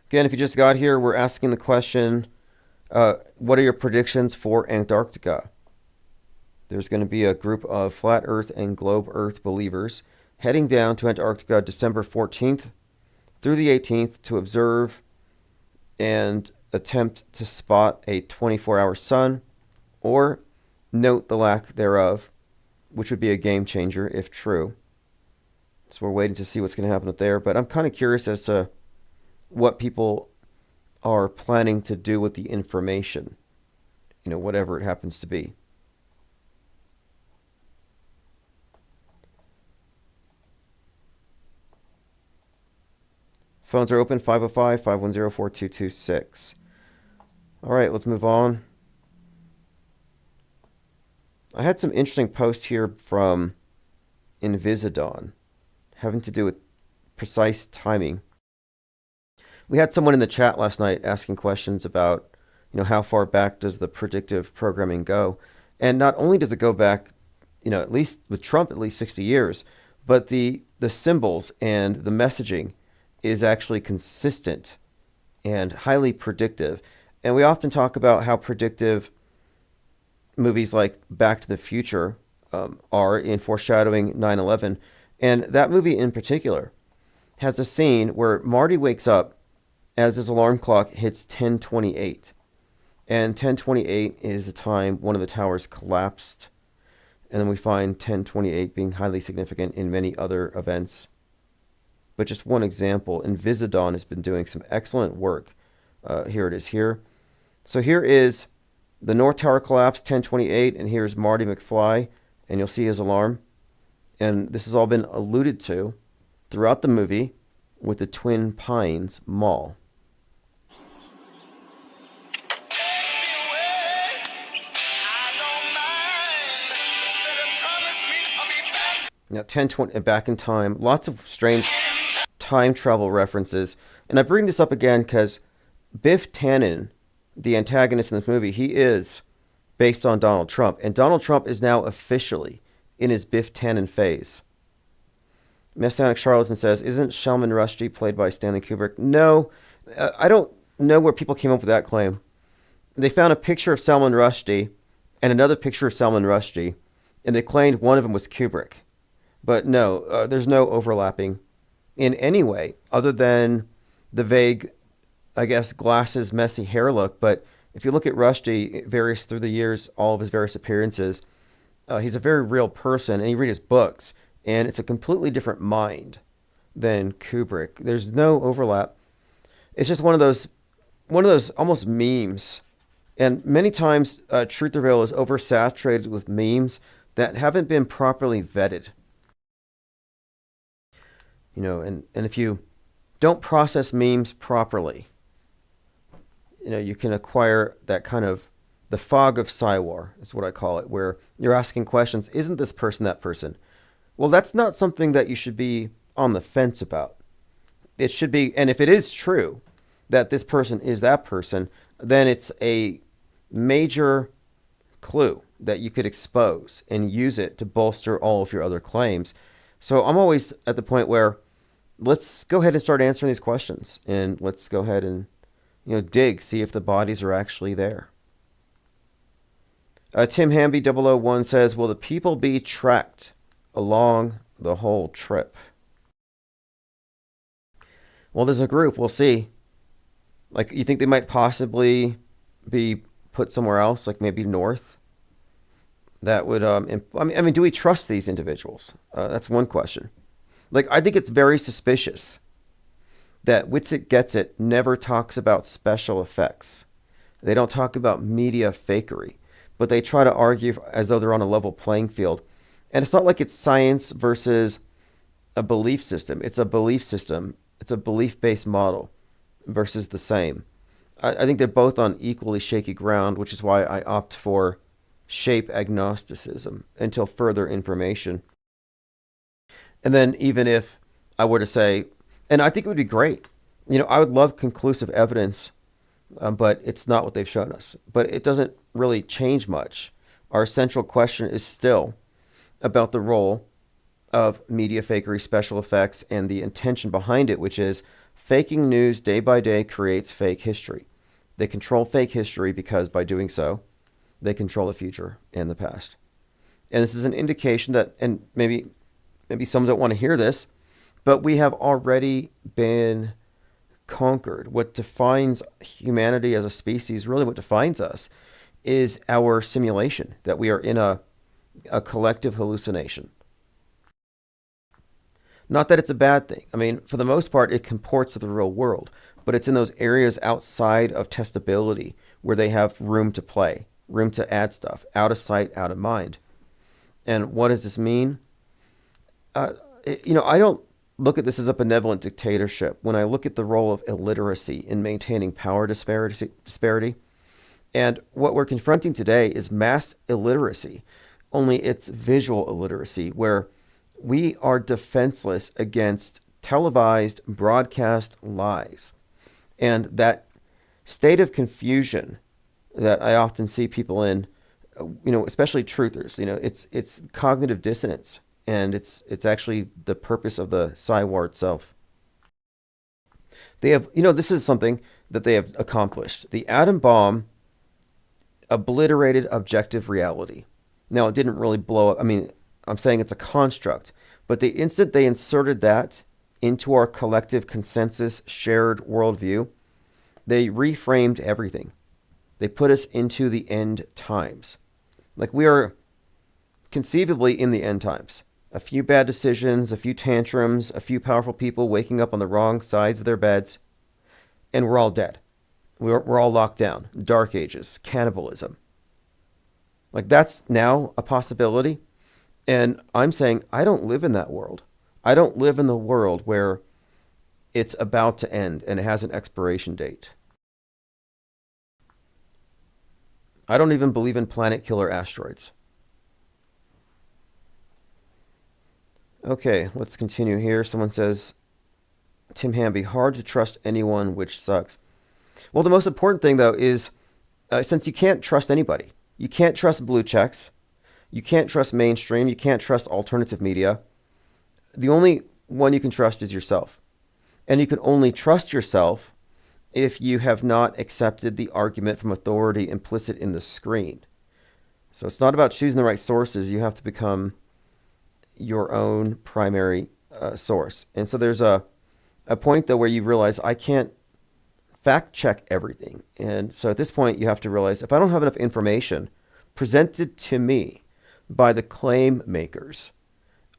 Again, if you just got here, we're asking the question, what are your predictions for Antarctica? There's going to be a group of Flat Earth and Globe Earth believers heading down to Antarctica December 14th through the 18th to observe and attempt to spot a 24-hour sun, or note the lack thereof, which would be a game changer if true. So we're waiting to see what's going to happen up there. But I'm kind of curious as to what people are planning to do with the information, whatever it happens to be. Phones are open, 505-510-4226. All right, let's move on. I had some interesting posts here from Invisidon having to do with precise timing. We had someone in the chat last night asking questions about, how far back does the predictive programming go? And not only does it go back, at least with Trump, at least 60 years, but the symbols and the messaging is actually consistent and highly predictive. And we often talk about how predictive movies like Back to the Future are in foreshadowing 9/11. And that movie in particular has a scene where Marty wakes up as his alarm clock hits 10:28. And 10:28 is the time one of the towers collapsed. And then we find 10:28 being highly significant in many other events. But just one example, Invisidon has been doing some excellent work. Here it is here. So here is the North Tower collapse, 10:28, and here's Marty McFly, and you'll see his alarm. And this has all been alluded to throughout the movie with the Twin Pines Mall. Now, 10:20, back in time, lots of strange time travel references. And I bring this up again because Biff Tannen, the antagonist in this movie, he is based on Donald Trump. And Donald Trump is now officially in his Biff Tannen phase. Messianic Charlatan says, isn't Salman Rushdie played by Stanley Kubrick? No, I don't know where people came up with that claim. They found a picture of Salman Rushdie and another picture of Salman Rushdie, and they claimed one of them was Kubrick. But no, there's no overlapping in any way other than the vague, I guess, glasses, messy hair look. But If you look at Rushdie, various through the years, all of his various appearances, he's a very real person, and you read his books, and it's a completely different mind than Kubrick. There's no overlap. It's just one of those almost memes. And many times, Truth or Veil is oversaturated with memes that haven't been properly vetted. And if you don't process memes properly, you can acquire that kind of the fog of Psywar is what I call it, where you're asking questions, isn't this person that person? Well, that's not something that you should be on the fence about. It should be, and if it is true that this person is that person, then it's a major clue that you could expose and use it to bolster all of your other claims. So I'm always at the point where let's go ahead and start answering these questions, and let's go ahead and dig, see if the bodies are actually there. Tim Hamby 001 says, will the people be tracked along the whole trip? Well, there's a group. We'll see. Like, you think they might possibly be put somewhere else, like maybe north? That would, I mean, do we trust these individuals? That's one question. Like, I think it's very suspicious that Witsit Gets It never talks about special effects. They don't talk about media fakery, but they try to argue as though they're on a level playing field. And it's not like it's science versus a belief system. It's a belief system. It's a belief-based model versus the same. I think they're both on equally shaky ground, which is why I opt for shape agnosticism until further information. And then even if I were to say, and I think it would be great, I would love conclusive evidence, but it's not what they've shown us. But it doesn't really change much. Our central question is still about the role of media fakery, special effects, and the intention behind it, which is faking news day by day creates fake history. They control fake history because by doing so, they control the future and the past. And this is an indication that, and maybe some don't want to hear this, but we have already been conquered. What defines humanity as a species, really what defines us, is our simulation, that we are in a collective hallucination. Not that it's a bad thing. I mean, for the most part, it comports to the real world, but it's in those areas outside of testability where they have room to play, room to add stuff, out of sight, out of mind. And what does this mean? I don't look at this as a benevolent dictatorship. When I look at the role of illiteracy in maintaining power disparity, and what we're confronting today is mass illiteracy, only it's visual illiteracy, where we are defenseless against televised broadcast lies. And that state of confusion that I often see people in, especially truthers, it's cognitive dissonance. And it's actually the purpose of the Psywar itself. They have, this is something that they have accomplished. The atom bomb obliterated objective reality. Now, it didn't really blow up. I mean, I'm saying it's a construct. But the instant they inserted that into our collective consensus shared worldview, they reframed everything. They put us into the end times. Like, we are conceivably in the end times. A few bad decisions, a few tantrums, a few powerful people waking up on the wrong sides of their beds, and we're all dead. We're all locked down. Dark ages, cannibalism. Like, that's now a possibility. And I'm saying I don't live in that world. I don't live in the world where it's about to end and it has an expiration date. I don't even believe in planet killer asteroids. Okay, let's continue here. Someone says, Tim Hamby, hard to trust anyone, which sucks. Well, the most important thing, though, is since you can't trust anybody, you can't trust blue checks, you can't trust mainstream, you can't trust alternative media, the only one you can trust is yourself. And you can only trust yourself if you have not accepted the argument from authority implicit in the screen. So it's not about choosing the right sources. You have to become your own primary source. And so there's a point, though, where you realize I can't fact check everything. And so at this point, you have to realize if I don't have enough information presented to me by the claim makers,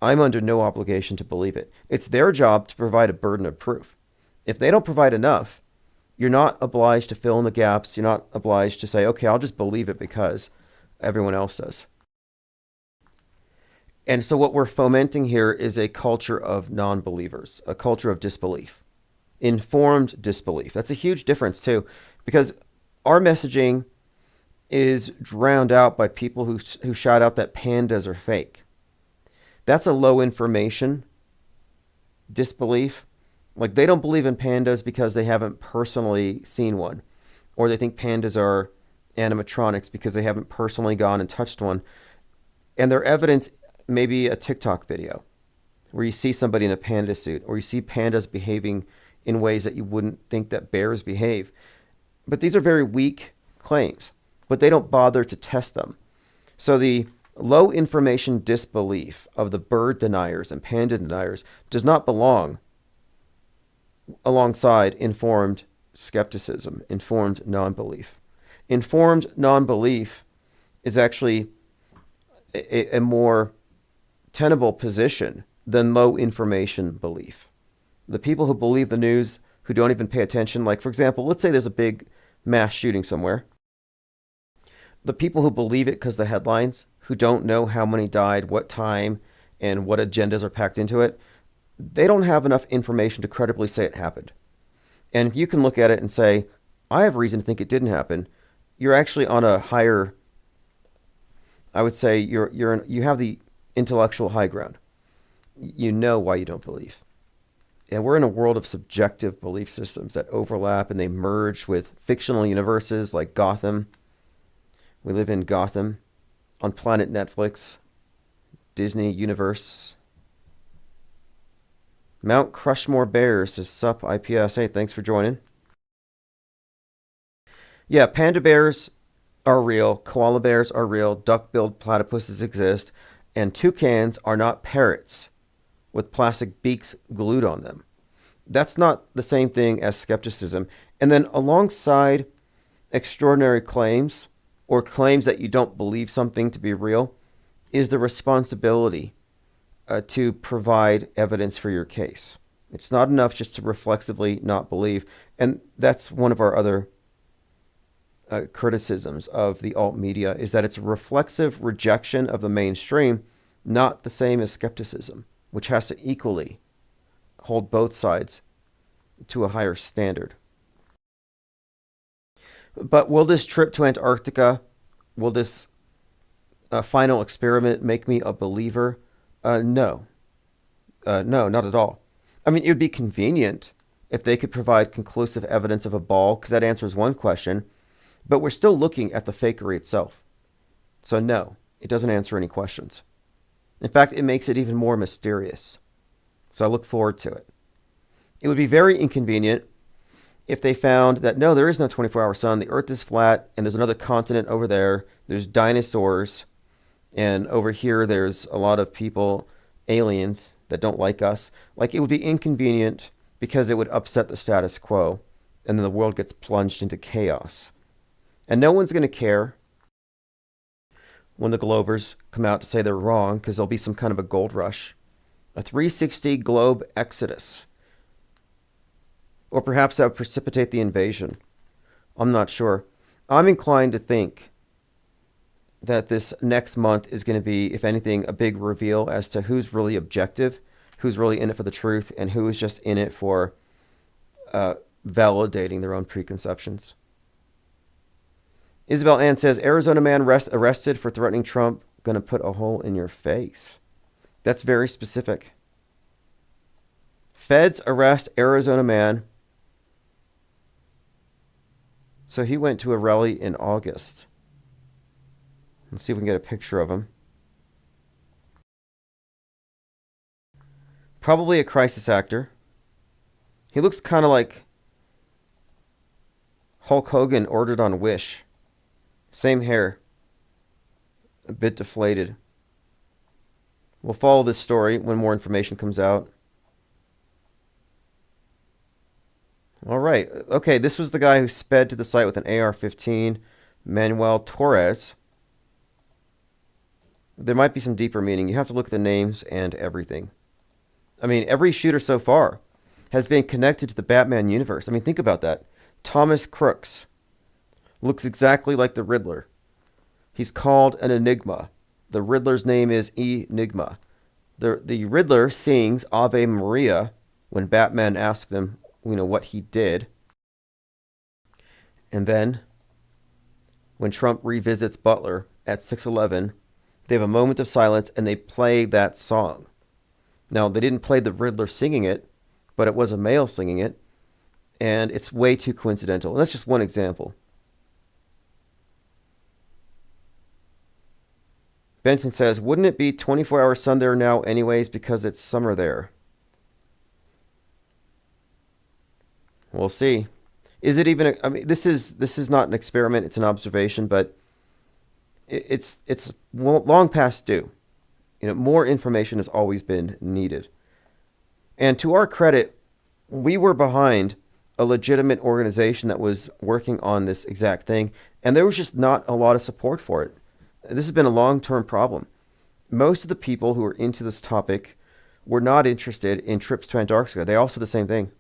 I'm under no obligation to believe it. It's their job to provide a burden of proof. If they don't provide enough, you're not obliged to fill in the gaps. You're not obliged to say, okay, I'll just believe it because everyone else does. And so what we're fomenting here is a culture of non-believers, a culture of disbelief, informed disbelief. That's a huge difference too, because our messaging is drowned out by people who shout out that pandas are fake. That's a low information disbelief. Like, they don't believe in pandas because they haven't personally seen one, or they think pandas are animatronics because they haven't personally gone and touched one. And their evidence may be a TikTok video where you see somebody in a panda suit, or you see pandas behaving in ways that you wouldn't think that bears behave. But these are very weak claims, but they don't bother to test them. So the low information disbelief of the bird deniers and panda deniers does not belong alongside informed skepticism, informed non-belief. Informed non-belief is actually a more tenable position than low information belief. The people who believe the news, who don't even pay attention, like, for example, let's say there's a big mass shooting somewhere. The people who believe it because the headlines, who don't know how many died, what time, and what agendas are packed into it, they don't have enough information to credibly say it happened. And if you can look at it and say, I have reason to think it didn't happen, you're actually on a higher, I would say you have the intellectual high ground. You know why you don't believe. And we're in a world of subjective belief systems that overlap and they merge with fictional universes like Gotham. We live in Gotham on Planet Netflix, Disney Universe. Mount Crushmore Bears says, sup IPS. Hey, thanks for joining. Yeah, panda bears are real. Koala bears are real. Duck-billed platypuses exist. And toucans are not parrots with plastic beaks glued on them. That's not the same thing as skepticism. And then alongside extraordinary claims or claims that you don't believe something to be real is the responsibility to provide evidence for your case. It's not enough just to reflexively not believe. And that's one of our other criticisms of the alt media, is that it's a reflexive rejection of the mainstream, not the same as skepticism, which has to equally hold both sides to a higher standard. But will this trip to Antarctica, will this final experiment make me a believer? No. No, not at all. I mean, it would be convenient if they could provide conclusive evidence of a ball, because that answers one question, but we're still looking at the fakery itself. So no, it doesn't answer any questions. In fact, it makes it even more mysterious. So I look forward to it. It would be very inconvenient if they found that, no, there is no 24-hour sun, the Earth is flat, and there's another continent over there, there's dinosaurs, and over here there's a lot of people, aliens, that don't like us. Like, it would be inconvenient because it would upset the status quo, and then the world gets plunged into chaos. And no one's going to care when the Globers come out to say they're wrong, because there'll be some kind of a gold rush. A 360 globe exodus. Or perhaps that would precipitate the invasion. I'm not sure. I'm inclined to think that this next month is going to be, if anything, a big reveal as to who's really objective, who's really in it for the truth, and who is just in it for validating their own preconceptions. Isabel Ann says, Arizona man arrested for threatening Trump, going to put a hole in your face. That's very specific. Feds arrest Arizona man. So he went to a rally in August. Let's see if we can get a picture of him. Probably a crisis actor. He looks kind of like Hulk Hogan ordered on Wish. Same hair. A bit deflated. We'll follow this story when more information comes out. All right. Okay, this was the guy who sped to the site with an AR-15, Manuel Torres. There might be some deeper meaning. You have to look at the names and everything. I mean, every shooter so far has been connected to the Batman universe. I mean, think about that. Thomas Crooks looks exactly like the Riddler. He's called an Enigma. The Riddler's name is Enigma. The Riddler sings Ave Maria when Batman asked him, what he did. And then, when Trump revisits Butler at 6:11, they have a moment of silence and they play that song. Now, they didn't play the Riddler singing it, but it was a male singing it, and it's way too coincidental. And that's just one example. Benton says, wouldn't it be 24-hour sun there now anyways because it's summer there? We'll see. Is it even? I mean, this is not an experiment. It's an observation, but it's long past due. More information has always been needed. And to our credit, we were behind a legitimate organization that was working on this exact thing, and there was just not a lot of support for it. This has been a long-term problem. Most of the people who are into this topic were not interested in trips to Antarctica. They all said the same thing.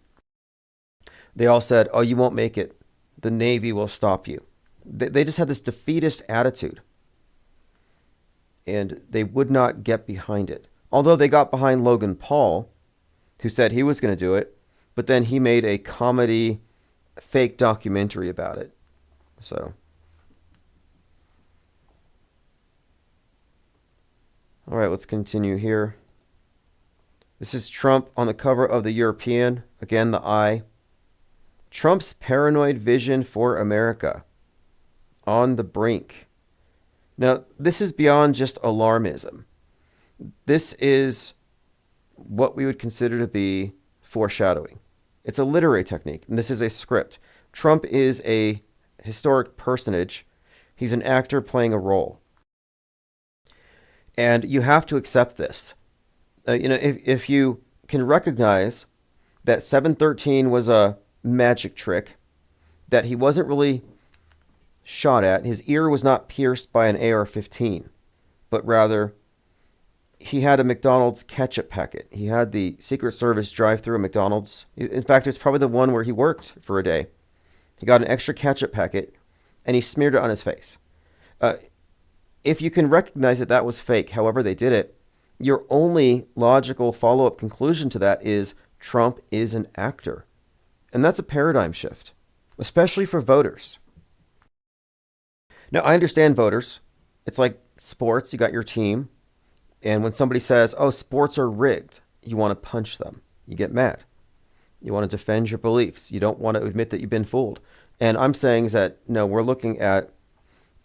They all said, oh, you won't make it. The Navy will stop you. They just had this defeatist attitude. And they would not get behind it. Although they got behind Logan Paul, who said he was going to do it, but then he made a comedy fake documentary about it. So, all right, let's continue here. This is Trump on the cover of the European. Again, the eye. Trump's paranoid vision for America. On the brink. Now, this is beyond just alarmism. This is what we would consider to be foreshadowing. It's a literary technique, and this is a script. Trump is a historic personage. He's an actor playing a role. And you have to accept this. If you can recognize that 713 was a magic trick, that he wasn't really shot at, his ear was not pierced by an AR-15, but rather he had a McDonald's ketchup packet. He had the Secret Service drive through a McDonald's. In fact, it's probably the one where he worked for a day. He got an extra ketchup packet and he smeared it on his face. If you can recognize that that was fake, however they did it, your only logical follow-up conclusion to that is Trump is an actor. And that's a paradigm shift, especially for voters. Now, I understand voters. It's like sports. You got your team. And when somebody says, oh, sports are rigged, you want to punch them. You get mad. You want to defend your beliefs. You don't want to admit that you've been fooled. And I'm saying is that, no, we're looking at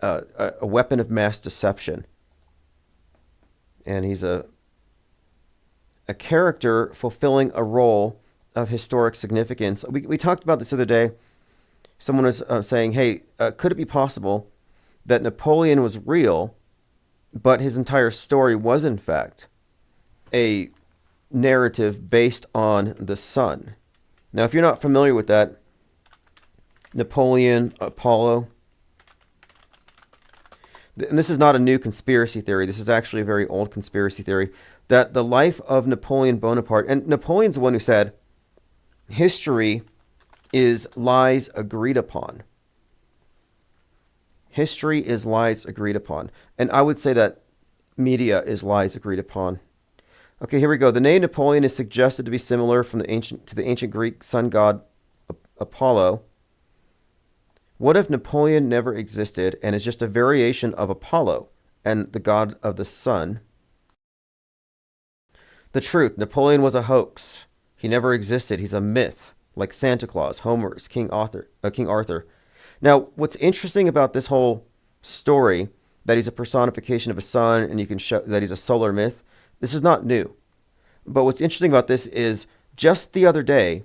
a weapon of mass deception. And he's a character fulfilling a role of historic significance. We talked about this the other day. Someone was saying, hey, could it be possible that Napoleon was real, but his entire story was, in fact, a narrative based on the sun? Now, if you're not familiar with that, Napoleon, Apollo, and this is not a new conspiracy theory. This is actually a very old conspiracy theory, that the life of Napoleon Bonaparte, and Napoleon's the one who said, history is lies agreed upon. History is lies agreed upon. And I would say that media is lies agreed upon. Okay, here we go. The name Napoleon is suggested to be similar to the ancient Greek sun god Apollo. What if Napoleon never existed and is just a variation of Apollo and the god of the sun? The truth, Napoleon was a hoax. He never existed. He's a myth, like Santa Claus, Homer's, King Arthur. Now, what's interesting about this whole story, that he's a personification of a sun and you can show that he's a solar myth, this is not new. But what's interesting about this is just the other day,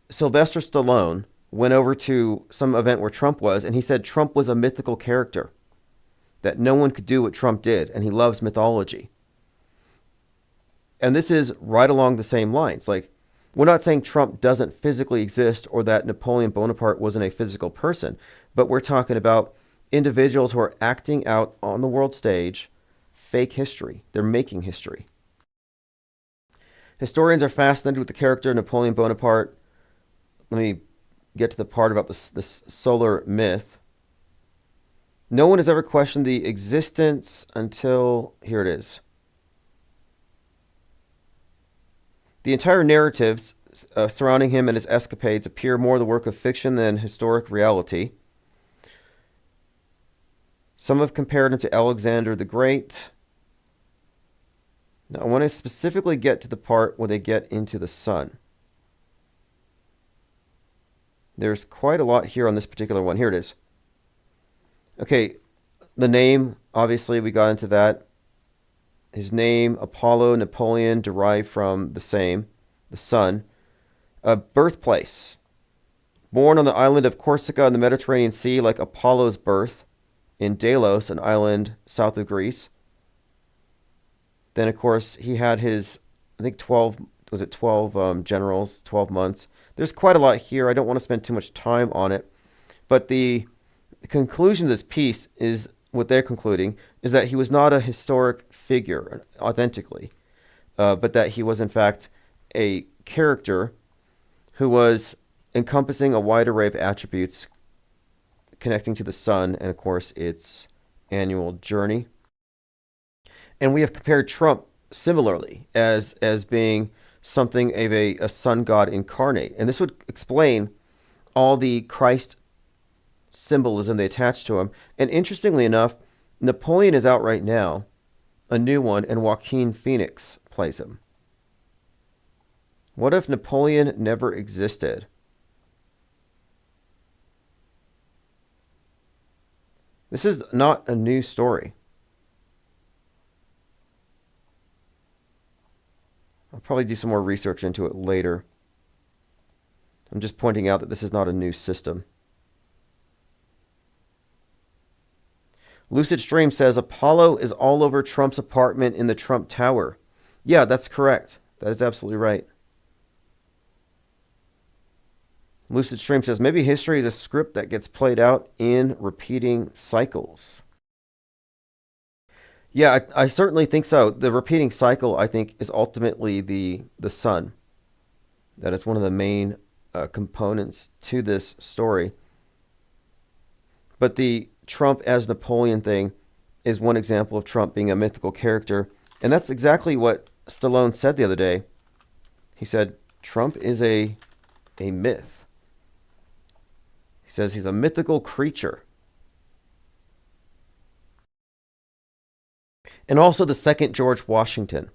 Sylvester Stallone went over to some event where Trump was, and he said Trump was a mythical character, that no one could do what Trump did, and he loves mythology. And this is right along the same lines. Like, We're not saying Trump doesn't physically exist or that Napoleon Bonaparte wasn't a physical person, but we're talking about individuals who are acting out on the world stage fake history. They're making history. Historians are fascinated with the character of Napoleon Bonaparte. Let me get to the part about this solar myth. No one has ever questioned the existence until, here it is. The entire narratives surrounding him and his escapades appear more the work of fiction than historic reality. Some have compared him to Alexander the Great. Now, I want to specifically get to the part where they get into the sun. There's quite a lot here on this particular one. Here it is. Okay, the name, obviously, we got into that. His name, Apollo, Napoleon, derived from the same, the sun. Birthplace. Born on the island of Corsica in the Mediterranean Sea, like Apollo's birth in Delos, an island south of Greece. Then, of course, he had his, I think 12 generals, 12 months. There's quite a lot here. I don't want to spend too much time on it. But the conclusion of this piece is, what they're concluding, is that he was not a historic figure, authentically, but that he was, in fact, a character who was encompassing a wide array of attributes connecting to the sun and, of course, its annual journey. And we have compared Trump similarly as being something of a sun god incarnate. And this would explain all the Christ symbolism they attach to him. And interestingly enough, Napoleon is out right now, a new one, and Joaquin Phoenix plays him. What if Napoleon never existed? This is not a new story. I'll probably do some more research into it later. I'm just pointing out that this is not a new system. Lucid Stream says Apollo is all over Trump's apartment in the Trump Tower. Yeah, that's correct. That is absolutely right. Lucid Stream says maybe history is a script that gets played out in repeating cycles. Yeah, I certainly think so. The repeating cycle, I think, is ultimately the sun. That is one of the main components to this story. But the Trump as Napoleon thing is one example of Trump being a mythical character. And that's exactly what Stallone said the other day. He said, Trump is a myth. He says he's a mythical creature. And also the second George Washington.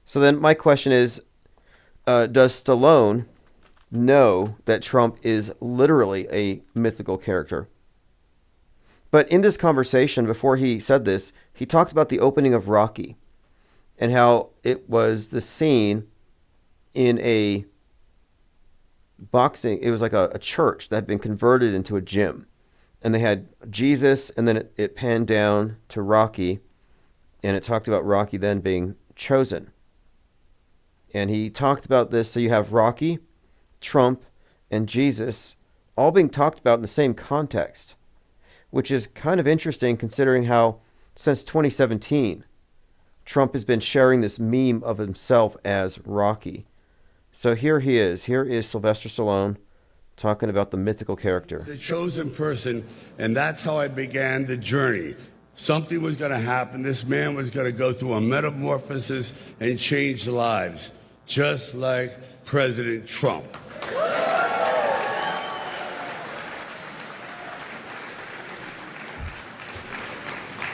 So then my question is, does Stallone know that Trump is literally a mythical character? But in this conversation, before he said this, he talked about the opening of Rocky and how it was the scene in a boxing, it was like a church that had been converted into a gym. And they had Jesus, and then it panned down to Rocky, and it talked about Rocky then being chosen. And he talked about this, so you have Rocky, Trump, and Jesus all being talked about in the same context, which is kind of interesting considering how since 2017, Trump has been sharing this meme of himself as Rocky. So here he is. Here is Sylvester Stallone talking about the mythical character. The chosen person, and that's how I began the journey. Something was going to happen. This man was going to go through a metamorphosis and change lives, just like President Trump.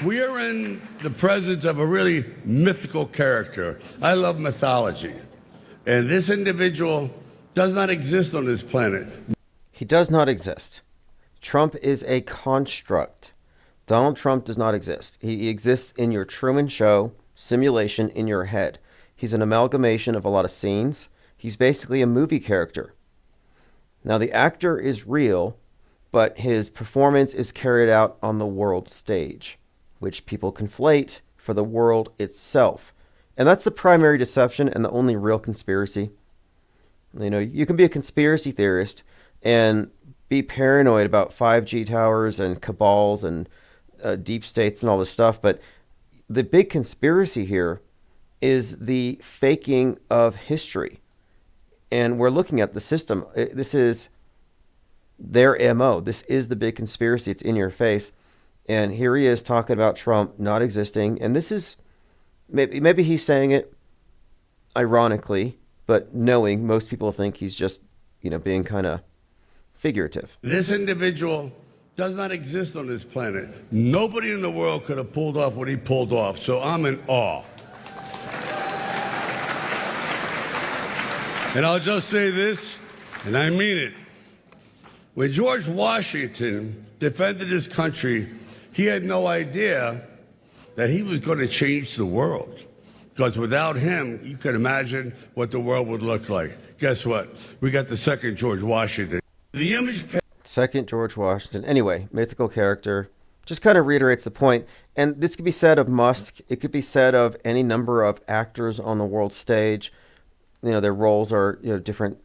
We are in the presence of a really mythical character. I love mythology. And this individual does not exist on this planet. He does not exist. Trump is a construct. Donald Trump does not exist. He exists in your Truman Show simulation in your head. He's an amalgamation of a lot of scenes. He's basically a movie character. Now, the actor is real, but his performance is carried out on the world stage, which people conflate for the world itself. And that's the primary deception and the only real conspiracy. You know, you can be a conspiracy theorist and be paranoid about 5G towers and cabals and deep states and all this stuff, but the big conspiracy here is the faking of history. And we're looking at the system. This is their MO. This is the big conspiracy. It's in your face. And here he is talking about Trump not existing. And this is, maybe he's saying it ironically, but knowing most people think he's just, being kind of figurative. This individual does not exist on this planet. Nobody in the world could have pulled off what he pulled off, so I'm in awe. And I'll just say this, and I mean it. When George Washington defended his country, he had no idea that he was going to change the world. Because without him, you can imagine what the world would look like. Guess what? We got the second George Washington. The image... Second George Washington. Anyway, mythical character. Just kind of reiterates the point. And this could be said of Musk. It could be said of any number of actors on the world stage. Their roles are different.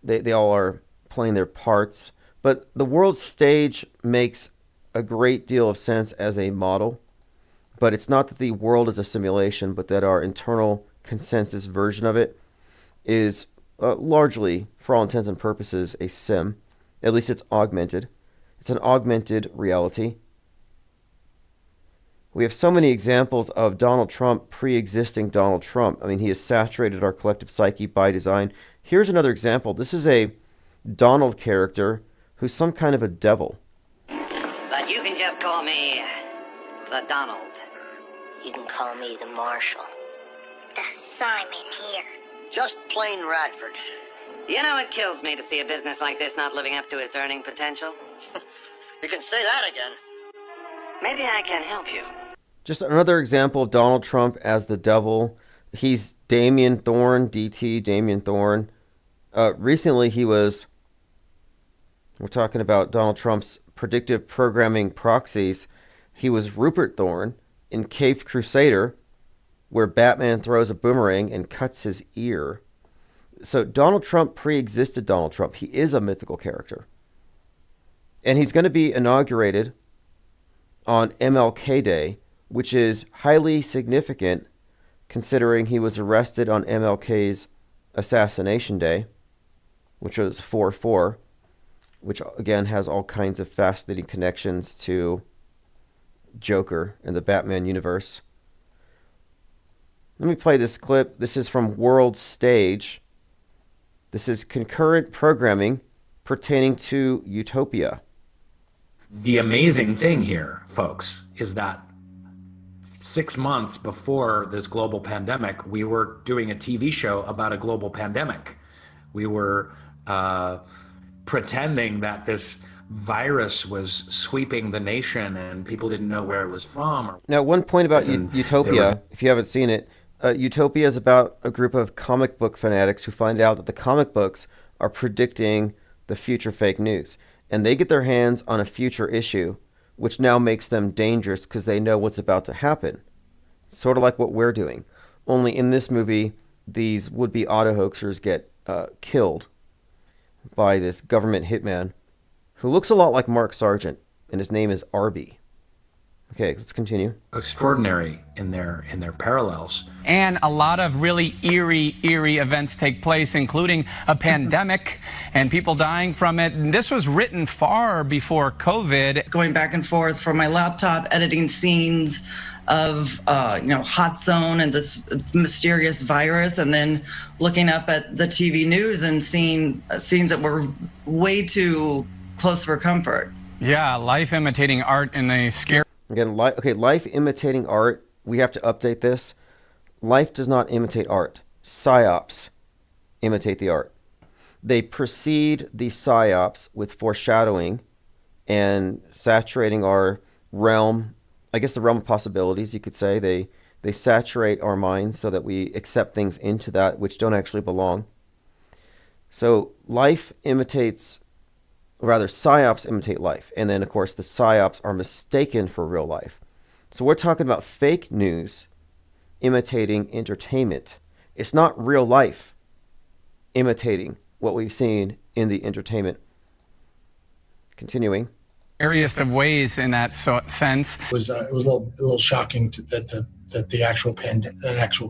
They all are playing their parts. But the world stage makes a great deal of sense as a model. But it's not that the world is a simulation, but that our internal consensus version of it is largely, for all intents and purposes, a sim. At least it's augmented. It's an augmented reality. We have so many examples of Donald Trump pre-existing Donald Trump. I mean, he has saturated our collective psyche by design. Here's another example. This is a Donald character who's some kind of a devil. But you can just call me the Donald. You can call me the Marshal. The Simon here. Just plain Radford. You know, it kills me to see a business like this not living up to its earning potential. You can say that again. Maybe I can help you. Just another example of Donald Trump as the devil. He's Damien Thorne, DT, Damien Thorne. Recently we're talking about Donald Trump's predictive programming proxies. He was Rupert Thorne in Caped Crusader, where Batman throws a boomerang and cuts his ear. So Donald Trump pre-existed Donald Trump. He is a mythical character. And he's going to be inaugurated on MLK Day, which is highly significant considering he was arrested on MLK's assassination day, which was 4/4, which again has all kinds of fascinating connections to Joker and the Batman universe. Let me play this clip. This is from World Stage. This is concurrent programming pertaining to Utopia. The amazing thing here, folks, is that 6 months before this global pandemic, we were doing a TV show about a global pandemic. We were pretending that this virus was sweeping the nation and people didn't know where it was from. Now, one point about Utopia, if you haven't seen it, Utopia is about a group of comic book fanatics who find out that the comic books are predicting the future fake news. And they get their hands on a future issue, which now makes them dangerous because they know what's about to happen. Sort of like what we're doing. Only in this movie, these would-be auto-hoaxers get killed by this government hitman who looks a lot like Mark Sargent, and his name is Arby. Okay, let's continue. Extraordinary in their parallels. And a lot of really eerie events take place, including a pandemic and people dying from it. And this was written far before COVID. Going back and forth from my laptop, editing scenes of, Hot Zone and this mysterious virus, and then looking up at the TV news and seeing scenes that were way too close for comfort. Yeah, life imitating art in a scary... Again, life imitating art. We have to update this. Life does not imitate art. Psyops imitate the art. They precede the psyops with foreshadowing and saturating our realm. I guess the realm of possibilities, you could say. They saturate our minds so that we accept things into that which don't actually belong. So life imitates... Rather, psyops imitate life. And then, of course, the psyops are mistaken for real life. So we're talking about fake news imitating entertainment. It's not real life. imitating what we've seen in the entertainment. Continuing. Scariest of ways in that sense. It was a little shocking that the actual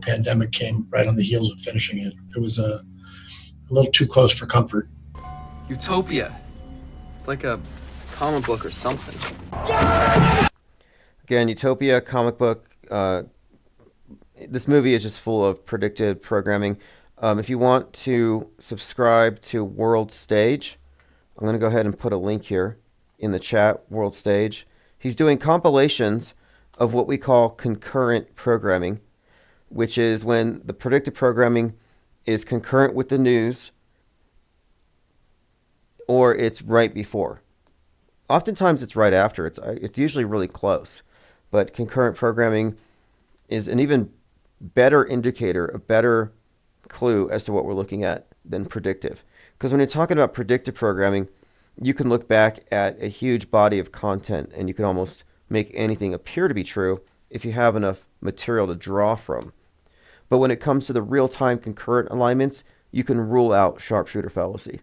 pandemic came right on the heels of finishing it. It was a little too close for comfort. Utopia. It's like a comic book or something. Again, Utopia, comic book. This movie is just full of predictive programming. If you want to subscribe to World Stage, I'm going to go ahead and put a link here in the chat, World Stage. He's doing compilations of what we call concurrent programming, which is when the predictive programming is concurrent with the news or it's right before. Oftentimes it's right after. It's usually really close. But concurrent programming is an even better indicator, a better clue as to what we're looking at than predictive. Because when you're talking about predictive programming, you can look back at a huge body of content and you can almost make anything appear to be true if you have enough material to draw from. But when it comes to the real-time concurrent alignments, you can rule out sharpshooter fallacy.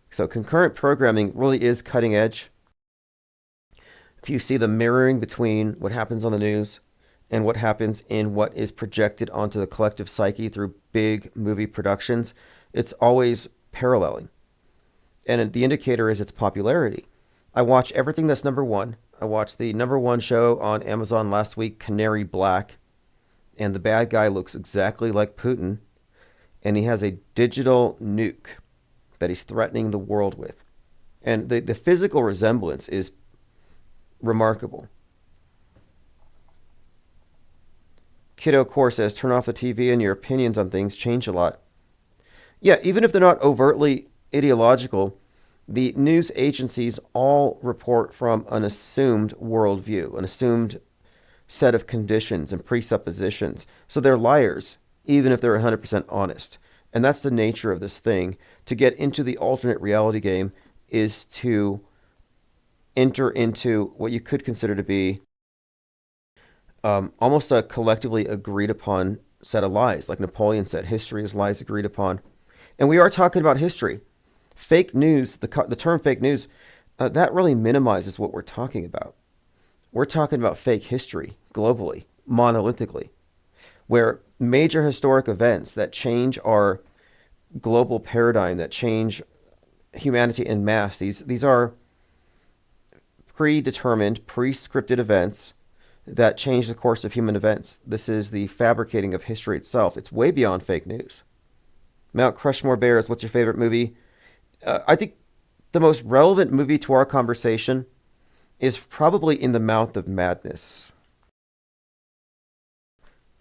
So concurrent programming really is cutting edge. If you see the mirroring between what happens on the news and what happens in what is projected onto the collective psyche through big movie productions, it's always paralleling. And the indicator is its popularity. I watch everything that's number one. I watched the number one show on Amazon last week, Canary Black, and the bad guy looks exactly like Putin, and he has a digital nuke that he's threatening the world with. And the physical resemblance is remarkable. Kiddo Core says, turn off the TV and your opinions on things change a lot. Yeah, even if they're not overtly ideological, the news agencies all report from an assumed worldview, an assumed set of conditions and presuppositions. So they're liars, even if they're 100% honest. And that's the nature of this thing. To get into the alternate reality game is to enter into what you could consider to be almost a collectively agreed upon set of lies. Like Napoleon said, history is lies agreed upon. And we are talking about history. Fake news, the term fake news, that really minimizes what we're talking about. We're talking about fake history globally, monolithically, where major historic events that change our global paradigm, that change humanity en masse, these are predetermined, pre-scripted events that change the course of human events. This is the fabricating of history itself. It's way beyond fake news. Mount Crushmore Bears, what's your favorite movie? I think the most relevant movie to our conversation is probably In the Mouth of Madness,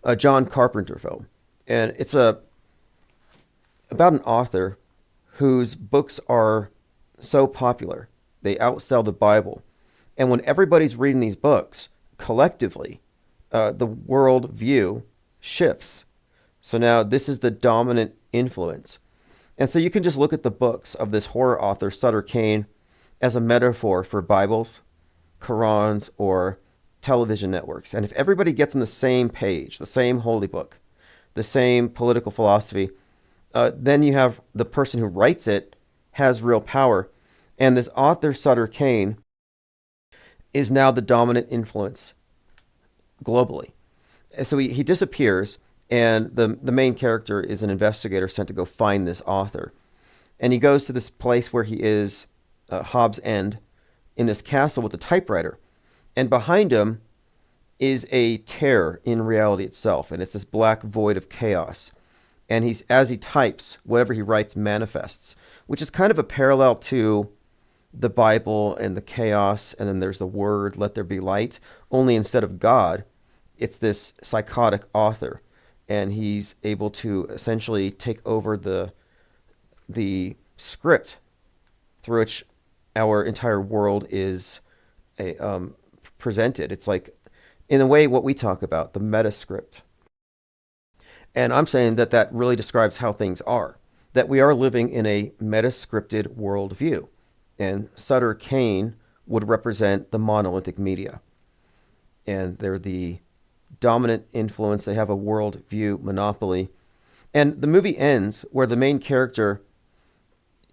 a John Carpenter film. And it's about an author whose books are so popular, they outsell the Bible. And when everybody's reading these books, collectively, the world view shifts. So now this is the dominant influence. And so you can just look at the books of this horror author, Sutter Kane, as a metaphor for Bibles, Qurans, or television networks. And if everybody gets on the same page, the same holy book, the same political philosophy, then you have the person who writes it has real power. And this author, Sutter Kane, is now the dominant influence globally. And so he disappears, and the main character is an investigator sent to go find this author. And he goes to this place where he is, Hobbs End, in this castle with a typewriter. And behind him is a tear in reality itself, and it's this black void of chaos. And as he types, whatever he writes manifests, which is kind of a parallel to the Bible and the chaos, and then there's the word, let there be light. Only instead of God, it's this psychotic author, and he's able to essentially take over the script through which our entire world is presented. It's like, in a way, what we talk about, the meta script. And I'm saying that really describes how things are, that we are living in a meta-scripted worldview. And Sutter Kane would represent the monolithic media. And they're the dominant influence. They have a worldview monopoly. And the movie ends where the main character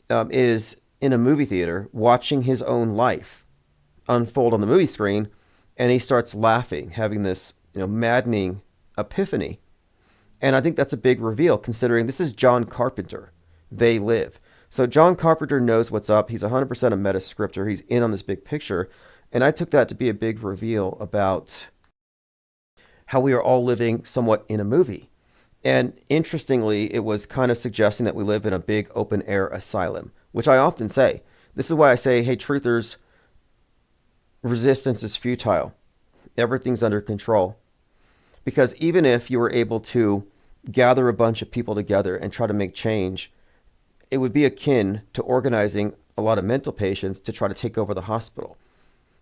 is in a movie theater watching his own life unfold on the movie screen, and he starts laughing, having this maddening epiphany. And I think that's a big reveal, considering this is John Carpenter. They Live. So John Carpenter knows what's up. He's 100% a meta scripter. He's in on this big picture. And I took that to be a big reveal about how we are all living somewhat in a movie. And interestingly, it was kind of suggesting that we live in a big open air asylum, which I often say. This is why I say, hey, truthers, resistance is futile. Everything's under control. Because even if you were able to gather a bunch of people together and try to make change, it would be akin to organizing a lot of mental patients to try to take over the hospital.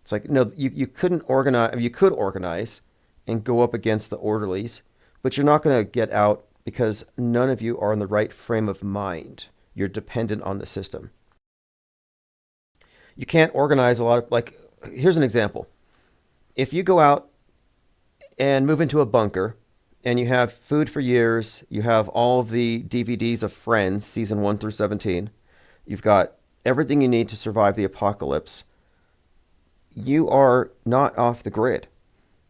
It's like, no, you couldn't organize. You could organize and go up against the orderlies, but you're not going to get out because none of you are in the right frame of mind. You're dependent on the system. You can't organize a lot of, like, here's an example. If you go out and move into a bunker and you have food for years, you have all of the DVDs of Friends, season 1 through 17, you've got everything you need to survive the apocalypse, you are not off the grid.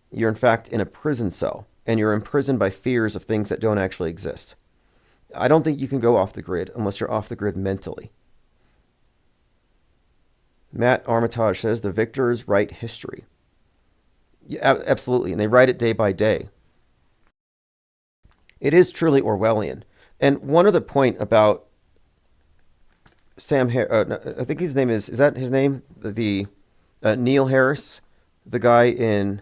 You're in fact in a prison cell, and you're imprisoned by fears of things that don't actually exist. I don't think you can go off the grid unless you're off the grid mentally. Matt Armitage says the victors write history. Yeah, absolutely, and they write it day by day. It is truly Orwellian. And one other point about Sam I think his name is that his name? The Neil Harris, the guy in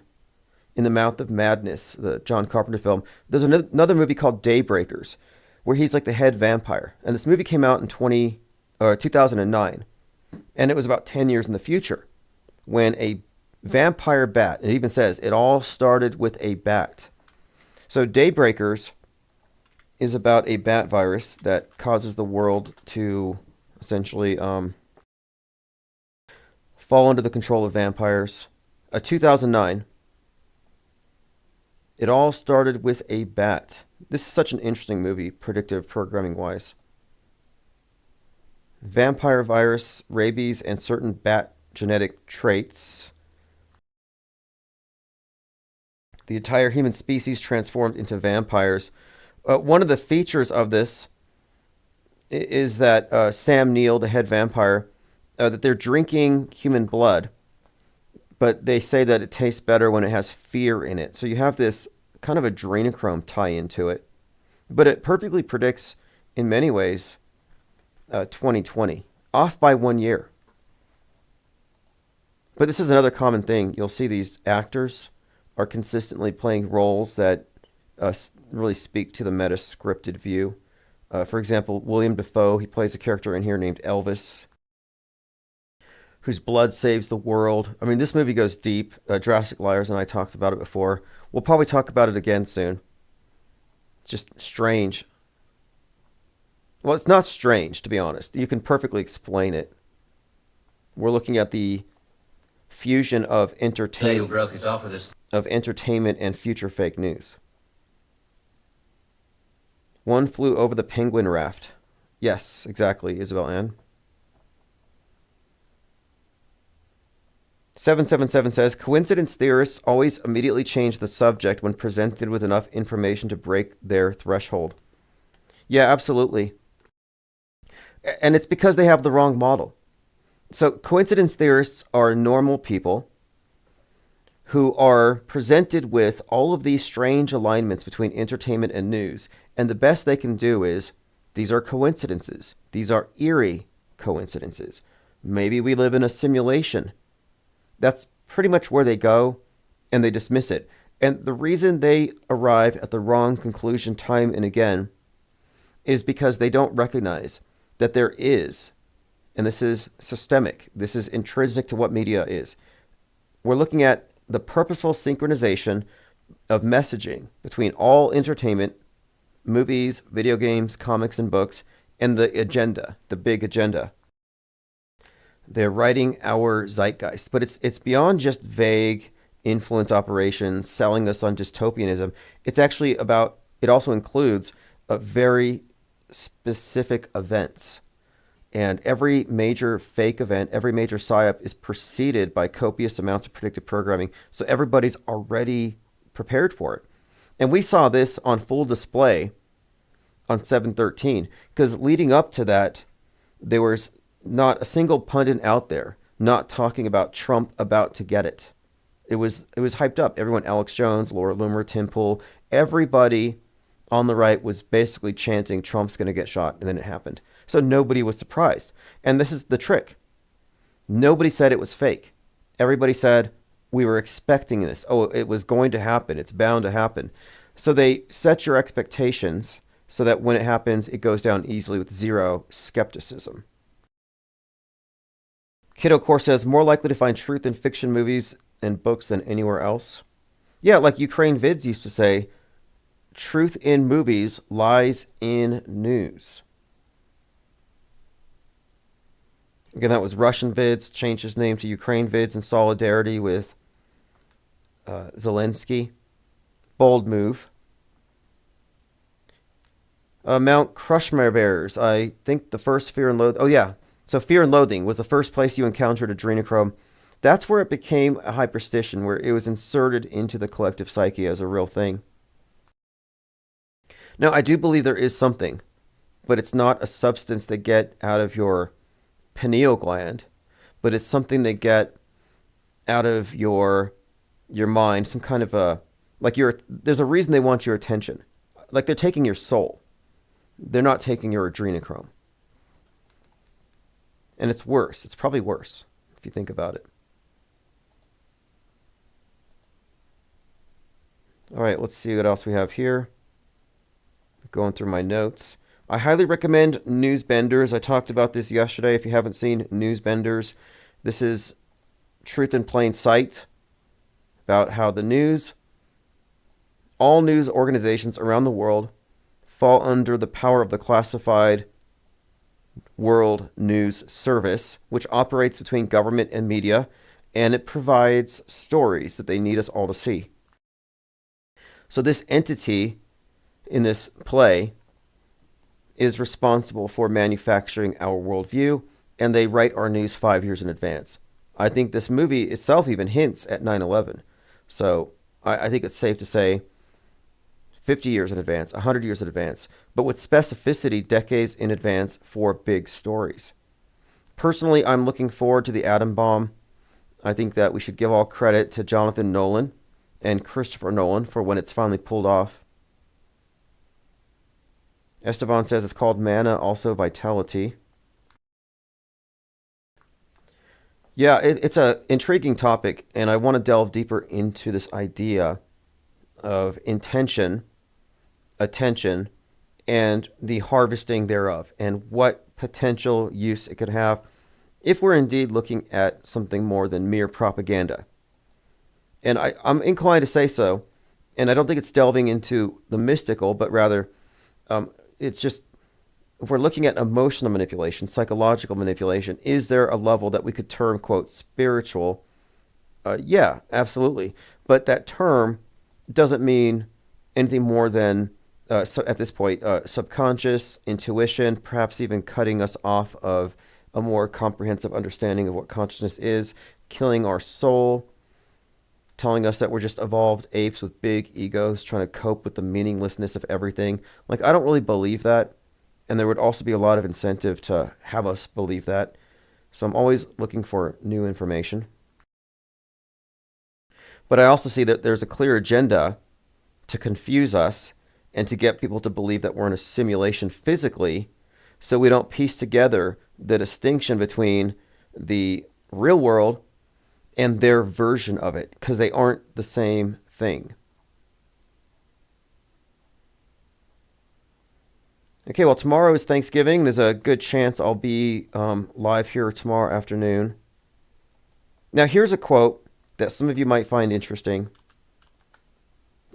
The Mouth of Madness, the John Carpenter film. There's another movie called Daybreakers, where he's like the head vampire. And this movie came out in 2009. And it was about 10 years in the future when a vampire bat, it even says it all started with a bat. So Daybreakers is about a bat virus that causes the world to essentially fall under the control of vampires. 2009. It all started with a bat. This is such an interesting movie, predictive programming wise. Vampire virus, rabies, and certain bat genetic traits. The entire human species transformed into vampires. One of the features of this is that Sam Neill, the head vampire, that they're drinking human blood, but they say that it tastes better when it has fear in it. So you have this kind of adrenochrome tie into it. But it perfectly predicts, in many ways, 2020. Off by 1 year. But this is another common thing. You'll see these actors are consistently playing roles that really speak to the meta-scripted view. For example, William Dafoe, he plays a character in here named Elvis, whose blood saves the world. I mean, this movie goes deep. Jurassic Liars and I talked about it before. We'll probably talk about it again soon. It's just strange. Well, it's not strange, to be honest. You can perfectly explain it. We're looking at the fusion of entertainment and future fake news. One flew over the penguin raft. Yes, exactly, Isabel Ann. 777 says, coincidence theorists always immediately change the subject when presented with enough information to break their threshold. Yeah, absolutely. And it's because they have the wrong model. So coincidence theorists are normal people who are presented with all of these strange alignments between entertainment and news. And the best they can do is, these are coincidences. These are eerie coincidences. Maybe we live in a simulation. That's pretty much where they go, and they dismiss it. And the reason they arrive at the wrong conclusion time and again is because they don't recognize that there is, and this is systemic, this is intrinsic to what media is. We're looking at the purposeful synchronization of messaging between all entertainment, movies, video games, comics, and books, and the agenda, the big agenda. They're writing our zeitgeist, but it's beyond just vague influence operations selling us on dystopianism. It's actually about, it also includes very specific events. And every major fake event, every major psyop is preceded by copious amounts of predictive programming. So everybody's already prepared for it. And we saw this on full display on 7/13, because leading up to that, there was not a single pundit out there not talking about Trump about to get it. It was hyped up. Everyone, Alex Jones, Laura Loomer, Tim Pool, everybody on the right was basically chanting Trump's going to get shot, and then it happened. So nobody was surprised. And this is the trick. Nobody said it was fake. Everybody said, we were expecting this. Oh, it was going to happen. It's bound to happen. So they set your expectations so that when it happens, it goes down easily with zero skepticism. Kiddo Core says, more likely to find truth in fiction movies and books than anywhere else. Yeah, like Ukraine Vids used to say, truth in movies lies in news. Again, that was Russian Vids, changed his name to Ukraine Vids in solidarity with Zelensky. Bold move. Mount Crushmere Bears. I think the first Fear and Loathing... Oh, yeah. So Fear and Loathing was the first place you encountered adrenochrome. That's where it became a hyperstition, where it was inserted into the collective psyche as a real thing. Now, I do believe there is something, but it's not a substance they get out of your pineal gland, but it's something they get out of your mind, some kind of a... Like there's a reason they want your attention. Like they're taking your soul. They're not taking your adrenochrome. And it's worse. It's probably worse if you think about it. All right, let's see what else we have here. Going through my notes. I highly recommend Newsbenders. I talked about this yesterday. If you haven't seen Newsbenders, this is truth in plain sight about how all news organizations around the world fall under the power of the classified World News Service, which operates between government and media, and it provides stories that they need us all to see. So this entity in this play is responsible for manufacturing our worldview, and they write our news 5 years in advance. I think this movie itself even hints at 9/11. So I think it's safe to say 50 years in advance, 100 years in advance, but with specificity decades in advance for big stories. Personally, I'm looking forward to the atom bomb. I think that we should give all credit to Jonathan Nolan and Christopher Nolan for when it's finally pulled off. Esteban says it's called Mana, also Vitality. Yeah, it's an intriguing topic, and I want to delve deeper into this idea of intention, attention, and the harvesting thereof, and what potential use it could have if we're indeed looking at something more than mere propaganda. And I'm inclined to say so, and I don't think it's delving into the mystical, but rather it's just, if we're looking at emotional manipulation, psychological manipulation, is there a level that we could term, quote, spiritual? Yeah, absolutely. But that term doesn't mean anything more than, so at this point, subconscious, intuition, perhaps even cutting us off of a more comprehensive understanding of what consciousness is, killing our soul, telling us that we're just evolved apes with big egos trying to cope with the meaninglessness of everything. Like, I don't really believe that. And there would also be a lot of incentive to have us believe that. So I'm always looking for new information. But I also see that there's a clear agenda to confuse us and to get people to believe that we're in a simulation physically, so we don't piece together the distinction between the real world and their version of it, because they aren't the same thing. Okay, well, tomorrow is Thanksgiving. There's a good chance I'll be live here tomorrow afternoon. Now, here's a quote that some of you might find interesting.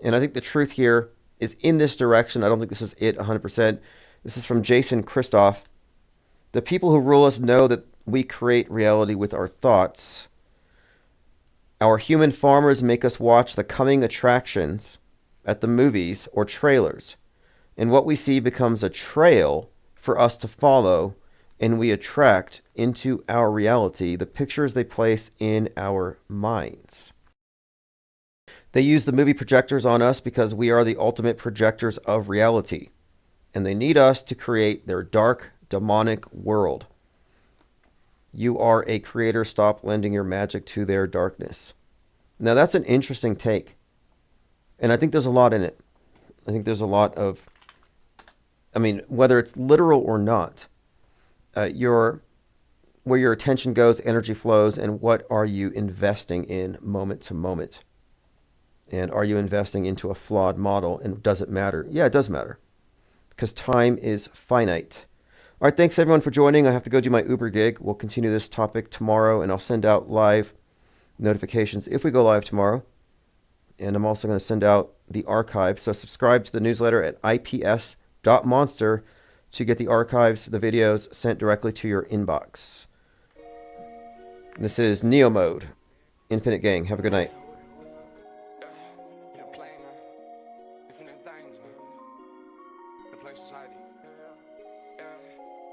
And I think the truth here is in this direction. I don't think this is it 100%. This is from Jason Christoff. The people who rule us know that we create reality with our thoughts. Our human farmers make us watch the coming attractions at the movies or trailers. And what we see becomes a trail for us to follow, and we attract into our reality the pictures they place in our minds. They use the movie projectors on us because we are the ultimate projectors of reality, and they need us to create their dark, demonic world. You are a creator. Stop lending your magic to their darkness. Now, that's an interesting take, and I think there's a lot in it. I think there's a lot of, whether it's literal or not, where your attention goes, energy flows, and what are you investing in moment to moment? And are you investing into a flawed model? And does it matter? Yeah, it does matter, because time is finite. All right, thanks everyone for joining. I have to go do my Uber gig. We'll continue this topic tomorrow, and I'll send out live notifications if we go live tomorrow. And I'm also going to send out the archive. So subscribe to the newsletter at ips.monster to get the archives, the videos sent directly to your inbox. This is Neo Mode, Infinite Gang. Have a good night.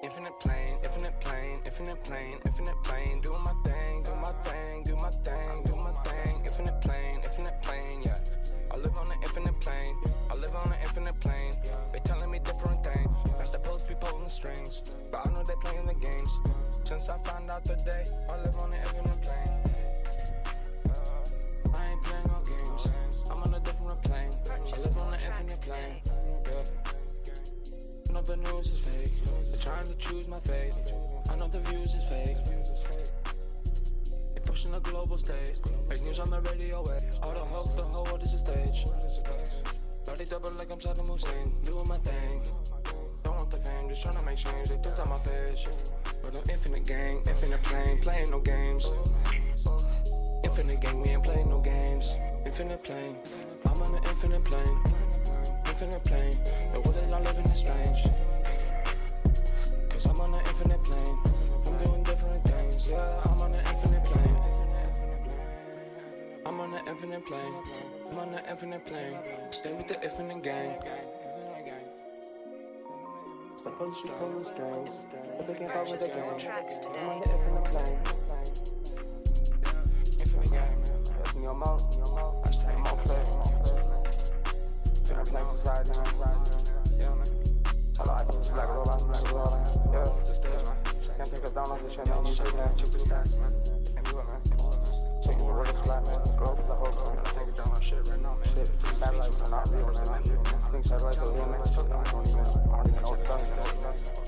Infinite plane, infinite plane, infinite plane, infinite plane, doing my thing, do my thing, do my thing, do my thing, infinite plane, yeah. I live on an infinite plane, I live on an infinite plane. They telling me different things, that's supposed to be pulling the strings, but I know they playing the games. Since I found out today, I live on an infinite plane. I ain't playing no games, I'm on a different plane. I live on an infinite plane, yeah. I know the news is fake. They're trying to choose my fate. I know the views is fake. They pushing the global stage. Fake news on the radio wave. All the hoax, the whole world is a stage. Body double like I'm Saddam Hussein. Doing my thing. Don't want the fame, just trying to make change. They took out my page. But an infinite gang, infinite plane, playing no games. Infinite gang, we ain't playing no games. Infinite plane, I'm on an infinite plane. Infinite plane, the world that I live in is strange. Cause I'm on an infinite plane, I'm doing different things. Yeah, I'm on an infinite plane. I'm on an infinite plane, I'm on an infinite plane. Stay with the infinite gang. Supposed to pull the strings, but they can't follow the game. I'm on the infinite plane. Infinite gang, that's me on mouth, I stay in my place. Infinite plane society, yeah man. All I do is black roll out, yeah, just stay man. Can't take us down on this shit, man. You shake that, check the stats, man. And do it, man. Taking the word is flat, man. Go up the whole girl. I take it down on shit right now, man. Shit, satellites are not real, man. I think satellites are real, man. I don't even know what the fuck is.